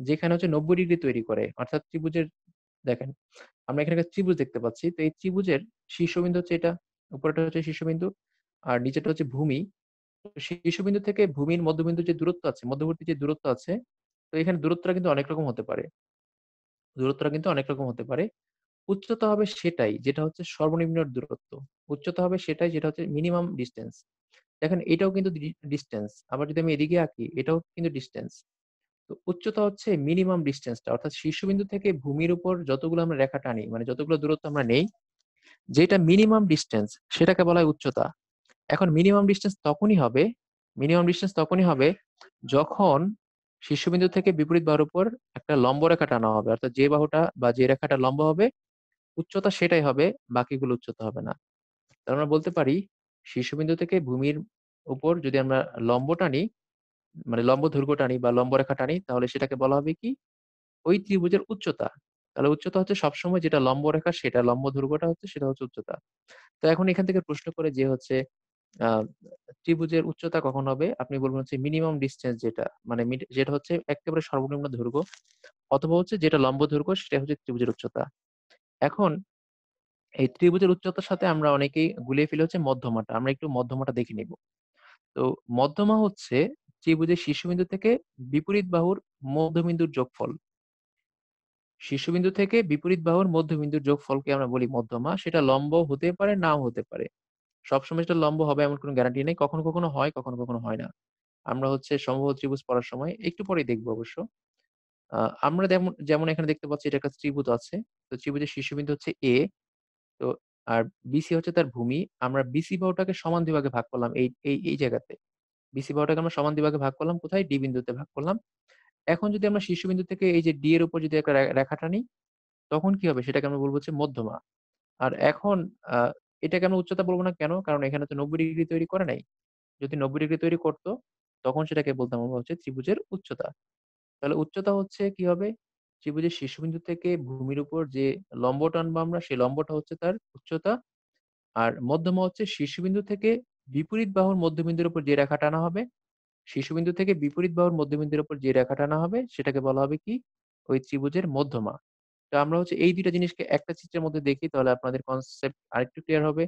যেখানে হচ্ছে ৯০ ডিগ্রি তৈরি করে। অর্থাৎ ত্রিভুজের দেখেন, আমরা এখানে একটা ত্রিভুজ দেখতে পাচ্ছি। তো এই ত্রিভুজের শীর্ষবিন্দু হচ্ছে এটা, উপরেরটা হচ্ছে শীর্ষবিন্দু আর নিচেরটা হচ্ছে ভূমি। তো শীর্ষবিন্দু থেকে ভূমির মধ্যবিন্দুর যে দূরত্ব আছে, মধ্যবর্তী যে দূরত্ব আছে, তো এখানে দূরত্বটা কিন্তু অনেক রকম হতে পারে। দূরত্বটা কিন্তু অনেক রকম হতে পারে। উচ্চতা হবে সেটাই যেটা হচ্ছে সর্বনিম্ন দূরত্ব। উচ্চতা হবে সেটাই যেটা হচ্ছে মিনিমাম ডিসট্যান্স। দেখেন এটাও কিন্তু ডিসট্যান্স। আবার যদি আমি এদিকে আঁকি এটাও কিন্তু ডিসট্যান্স। তো উচ্চতা হচ্ছে মিনিমাম ডিসট্যান্সটা অর্থাৎ শীর্ষবিন্দু থেকে ভূমির উপর যতগুলো আমরা রেখা টানি মানে যতগুলো দূরত্ব আমরা নেই, যেটা মিনিমাম ডিসট্যান্স সেটাকে বলা হয় উচ্চতা। এখন মিনিমাম ডিসট্যান্স তখনই হবে যখন শীর্ষবিন্দু থেকে বিপরীত বাহুর উপর একটা লম্ব রেখা টানা হবে। অর্থাৎ যে বাহুটা বা যে রেখাটা লম্ব হবে উচ্চতা সেটাই হবে, বাকিগুলো উচ্চতা হবে না। তার আমরা বলতে পারি শীর্ষবিন্দু থেকে ভূমির উপর যদি আমরা লম্ব টানি, মানে লম্ব দৈর্ঘ্য টানি বা লম্ব রেখা টানি তাহলে সেটাকে বলা হবে কি? ওই ত্রিভুজের উচ্চতা। তাহলে উচ্চতা হচ্ছে সবসময় যেটা লম্ব রেখা সেটা লম্ব দৈর্ঘ্যটা হচ্ছে সেটা হচ্ছে উচ্চতা। তো এখন এখান থেকে প্রশ্ন করে যে হচ্ছে আ ত্রিভুজের উচ্চতা কখন হবে? আপনি বলবেন হচ্ছে মিনিমাম ডিসট্যান্স যেটা মানে যেটা হচ্ছে এক্কেবারে সর্বনিম্ন দৈর্ঘ্য অথবা হচ্ছে যেটা লম্ব দৈর্ঘ্য সেটা হচ্ছে ত্রিভুজের উচ্চতা। এখন এই ত্রিভুজের উচ্চতার সাথে আমরা অনেকেই গুলিয়ে ফেলি হচ্ছে মধ্যমাটা। আমরা একটু মধ্যমাটা দেখে নিব। তো মধ্যমা হচ্ছে ত্রিভুজের শীর্ষবিন্দু থেকে বিপরীত বাহুর মধ্যবিন্দুর যোগফল। শীর্ষবিন্দু থেকে বিপরীত বাহুর মধ্যবিন্দুর যোগফলকে আমরা বলি মধ্যমা। সেটা লম্ব হতে পারে, নাও হতে পারে। সবসময় সেটা লম্ব হবে এমন কোনো গ্যারান্টি নেই। কখনো, কখনো হয়, কখনো, কখনো হয় না। আমরা হচ্ছে সমবাহু ত্রিভুজ পড়ার সময় একটু পরেই দেখব অবশ্য। আ আমরা যেমন এখানে দেখতে পাচ্ছি এটা একটা ত্রিভুজ আছে। তো ত্রিভুজের শীর্ষবিন্দু হচ্ছে A। তো আর BC হচ্ছে তার ভূমি। আমরা BC বাহুটাকে সমান ২ ভাগে ভাগ করলাম এই জায়গাতে। BC বাহুটাকে আমরা সমান ২ ভাগে ভাগ করলাম কোথায়? D বিন্দুতে ভাগ করলাম। এখন যদি আমরা শীর্ষবিন্দু থেকে এই যে D এর উপর যদি একটা রেখা টানি, তখন কি হবে? সেটাকে আমরা বলব হচ্ছে মধ্যমা। আর এখন আ এটাকে আমরা উচ্চতা বলব না কেন? কারণ এখানে তো ৯০ ডিগ্রি তৈরি করে নাই। যদি ৯০ ডিগ্রি তৈরি করত, তখন সেটাকে বলতাম আমরা হচ্ছে ত্রিভুজের উচ্চতা। তাহলে উচ্চতা হচ্ছে কি হবে? ত্রিভুজের শীর্ষবিন্দু থেকে ভূমির উপর যে লম্ব টানবো আমরা, সেই লম্বটা হচ্ছে তার উচ্চতা। আর মধ্যমা হচ্ছে শীর্ষবিন্দু থেকে বিপরীত বাহুর মধ্যবিন্দুর উপর যে রেখা টানা হবে, শীর্ষবিন্দু থেকে বিপরীত বাহুর মধ্যবিন্দুর উপর যে রেখা টানা হবে, সেটাকে বলা হবে কি? ওই ত্রিভুজের মধ্যমা। তো আমরা হচ্ছে এই ২ টা জিনিসকে একটা চিত্রের মধ্যে দেখি তাহলে আপনাদের কনসেপ্ট আরেকটু ক্লিয়ার হবে।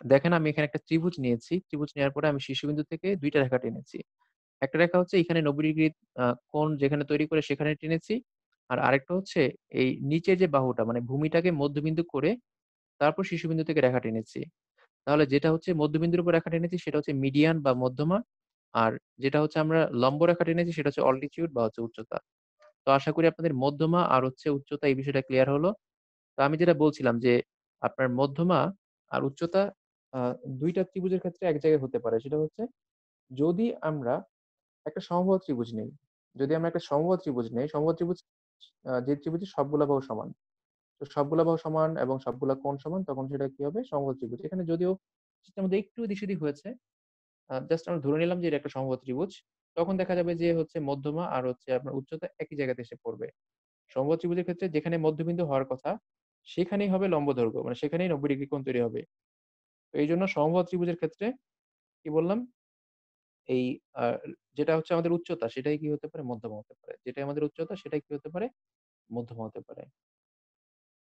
দেখেন আমি এখানে একটা ত্রিভুজ নিয়েছি। ত্রিভুজ নেওয়ার পরে আমি শীর্ষবিন্দু থেকে ২ টা রেখা টেনেছি। একটা রেখা হচ্ছে এখানে ৯০ ডিগ্রি কোণ যেখানে তৈরি করে সেখানে টেনেছি। আর আরেকটা হচ্ছে এই নিচের যে বাহুটা মানে ভূমিটাকে মধ্যবিন্দু করে তারপর শীর্ষবিন্দু থেকে রেখা টেনেছি। তাহলে যেটা হচ্ছে মধ্যবিন্দুর উপর রেখা টেনেছি সেটা হচ্ছে মিডিয়ান বা মধ্যমা। আর যেটা হচ্ছে আমরা লম্ব রেখা টেনেছি সেটা হচ্ছে অল্টিটিউড বা হচ্ছে উচ্চতা। তো আশা করি আপনাদের মধ্যমা আর হচ্ছে উচ্চতা এই বিষয়টা ক্লিয়ার হলো। তো আমি যেটা বলছিলাম যে আপনার মধ্যমা আর উচ্চতা আ ২ টা ত্রিভুজের ক্ষেত্রে এক জায়গায় হতে পারে। সেটা হচ্ছে যদি আমরা একটা সমবাহু ত্রিভুজ নেই। যদি আমরা একটা সমবাহু ত্রিভুজ নেই, সমবাহু ত্রিভুজ যে ত্রিভুজের সবগুলা বাহু সমান। তো সবগুলা বাহু সমান এবং সবগুলা কোণ সমান তখন সেটা কি হবে? সমবাহু ত্রিভুজ। এখানে যদিও চিত্রের মধ্যে একটু এদিক-সেদিক হয়েছে। জাস্ট আমরা ধরে নিলাম যে এটা একটা সমবাহু ত্রিভুজ। তখন দেখা যাবে যে হচ্ছে মধ্যমা আর হচ্ছে আপনার উচ্চতা একই জায়গাতে এসে পড়বে। সমবাহু ত্রিভুজের ক্ষেত্রে যেখানে মধ্যবিন্দু হওয়ার কথা, সেখানেই হবে লম্ব দৈর্ঘ্য। মানে সেখানেই ৯০ ডিগ্রি কোণ তৈরি হবে। তো এইজন্য সমবাহু ত্রিভুজের ক্ষেত্রে কি বললাম? এই আ যেটা হচ্ছে আমাদের উচ্চতা সেটাই কি হতে পারে? মধ্যমা হতে পারে। যেটাই আমাদের উচ্চতা সেটাই কি হতে পারে? মধ্যমা হতে পারে।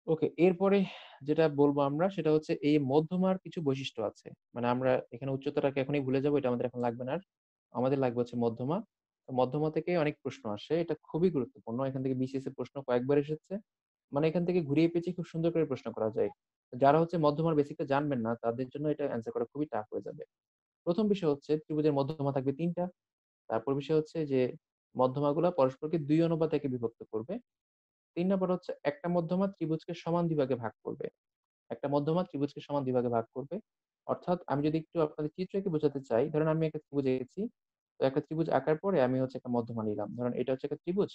ওকে, এরপরে যেটা বলব আমরা সেটা হচ্ছে এই মধ্যমার কিছু বৈশিষ্ট্য আছে। মানে আমরা এখানে উচ্চতাটাকে এখনই ভুলে যাবো, এটা আমাদের এখন লাগবে না আর। আমাদের লাগবে হচ্ছে মধ্যমা। তো মধ্যমা থেকে অনেক প্রশ্ন আসে। এটা খুবই গুরুত্বপূর্ণ। এখান থেকে বিসিএস এর প্রশ্ন কয়েকবার এসেছে। মানে এখান থেকে ঘুরিয়ে পেঁচিয়ে খুব সুন্দর করে প্রশ্ন করা যায়। যারা হচ্ছে মধ্যমার বেসিকটা জানবেন না তাদের জন্য এটা অ্যান্সার করা খুবই টাফ হয়ে যাবে। ১ম বিষয় হচ্ছে ত্রিভুজের মধ্যমা থাকবে ৩ টা। তারপর বিষয় হচ্ছে যে মধ্যমাগুলা পরস্পরকে ২ অনুপাতে একে বিভক্ত করবে। ৩ নাম্বার হচ্ছে একটা মধ্যমা ত্রিভুজকে সমান ২ ভাগে ভাগ করবে। একটা মধ্যমা ত্রিভুজকে সমান ২ ভাগে ভাগ করবে। অর্থাৎ আমি যদি একটু আপনাদের চিত্র এঁকে বোঝাতে চাই, ধরেন আমি একটা ত্রিভুজ এঁকেছি। তো একটা ত্রিভুজ আঁকার পরে আমি হচ্ছে একটা মধ্যমা নিলাম। ধরেন এটা হচ্ছে একটা ত্রিভুজ।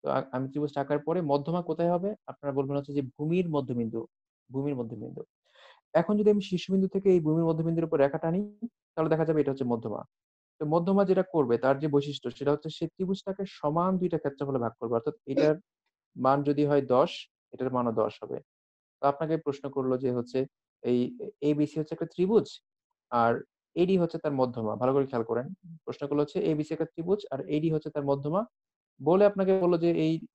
তো আমি ত্রিভুজটা আঁকার পরে মধ্যমা কোথায় হবে? আপনারা বলবেন হচ্ছে যে ভূমির মধ্যবিন্দু, ভূমির মধ্যবিন্দু। এখন যদি আমি শীর্ষবিন্দু থেকে এই ভূমির মধ্যবিন্দুর উপর রেখা টানি, তাহলে দেখা যাবে এটা হচ্ছে মধ্যমা। তো মধ্যমা যেটা করবে তার যে বৈশিষ্ট্য সেটা হচ্ছে সে ত্রিভুজটাকে সমান ২ টা ক্ষেত্রফলে ভাগ করবে। অর্থাৎ এটার মান যদি হয় ১০, এটার মানও ১০ হবে। তো আপনাকে প্রশ্ন করল যে হচ্ছে এই ABC হচ্ছে একটা ত্রিভুজ আর AD হচ্ছে তার মধ্যমা। ভালো করে খেয়াল করেন। প্রশ্ন করল হচ্ছে ABC একটা ত্রিভুজ আর AD হচ্ছে তার মধ্যমা। বলে আপনাকে বলল যে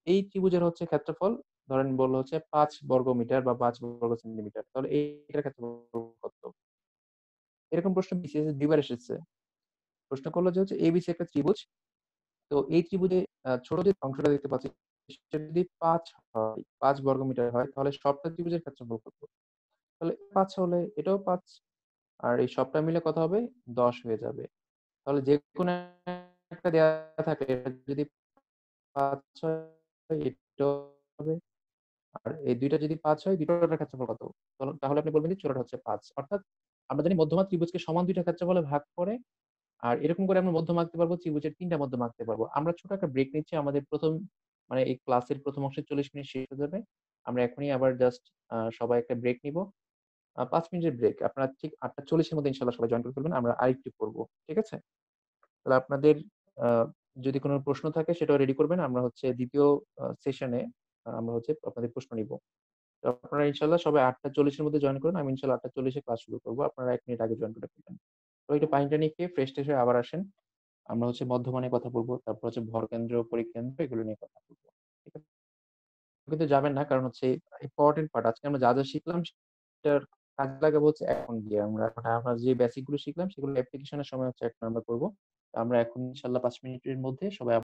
এই ত্রিভুজের হচ্ছে ক্ষেত্রফল ধরেন বলল হচ্ছে ৫ বর্গমিটার বা ৫ বর্গ সেন্টিমিটার। তাহলে এইটার ক্ষেত্রফল কত? এরকম প্রশ্ন বিসিএস এ ২ বার এসেছে। প্রশ্ন করল যে হচ্ছে ABC একটা ত্রিভুজ। তো এই ত্রিভুজে ছোট যে অংশটা দেখতে পাচ্ছি সেটা যদি ৫ হয়, ৫ বর্গমিটার হয় তাহলে সবটা ত্রিভুজের ক্ষেত্রফল কত? তাহলে ৫ হলে এটাও ৫ আর এই সবটা মিলে কত হবে? ১০ হয়ে যাবে। তাহলে যেকোনো একটা দেয়া থাকলে এটা যদি ৫ হয় এটাও হবে। আর এই ২ টা যদি ৫ হয় ২ টার ক্ষেত্রফল কত? তাহলে আপনি বলবেন যে চূড়াটা হচ্ছে ৫। অর্থাৎ আমরা জানি মধ্যমা ত্রিভুজকে সমান ২ টা ক্ষেত্রফলে ভাগ করে আর এরকম করে আমরা মধ্যমা আঁকতে পারবো, ত্রিভুজের ৩ টা মধ্যমা আঁকতে পারবো। আমরা ছোট একটা ব্রেক নিচ্ছি। আমাদের ১ম মানে এই ক্লাসের ১ম অংশের ৪০ মিনিট শেষ হয়ে যাবে। আমরা এখনই আবার জাস্ট সবাই একটা ব্রেক নিবো। ৫ মিনিটের ব্রেক। আপনারা ঠিক ৮:৪০ এর মধ্যে ইনশাআল্লাহ সবাই জয়েন করে ফেলবেন। আমরা আরেকটু করব। ঠিক আছে? তাহলে আপনাদের আ যদি কোন প্রশ্ন থাকে সেটাও রেডি করবেন। আমরা হচ্ছে ২য় সেশনে আমরা হচ্ছে আপনাদের প্রশ্ন নিব। তো আপনারা ইনশাআল্লাহ সবাই ৮:৪০ এর মধ্যে জয়েন করুন। আমি ইনশাআল্লাহ ৮:৪০ এ ক্লাস শুরু করব। আপনারা ১ মিনিট আগে জয়েন করে ফেলবেন। তো একটু পানি-টানি খেয়ে ফ্রেশ-ট্রেশ হয়ে আবার আসেন। আমরা হচ্ছে মধ্যমা নিয়ে কথা বলব। তারপর হচ্ছে ভরকেন্দ্র, পরিকেন্দ্র এগুলো নিয়ে কথা বলব। ঠিক আছে? কিন্তু যাবেন না। কারণ হচ্ছে ইম্পোর্টেন্ট পার্ট। আজকে আমরা যা, যা শিখলাম সেটার কাজে লাগাবো হচ্ছে এখন গিয়ে। আমরা যে বেসিক গুলো শিখলাম সেগুলো অ্যাপ্লিকেশন এর সময় হচ্ছে এখন আমরা করব। তো আমরা এখন ইনশাআল্লাহ ৫ মিনিটের মধ্যে সবাই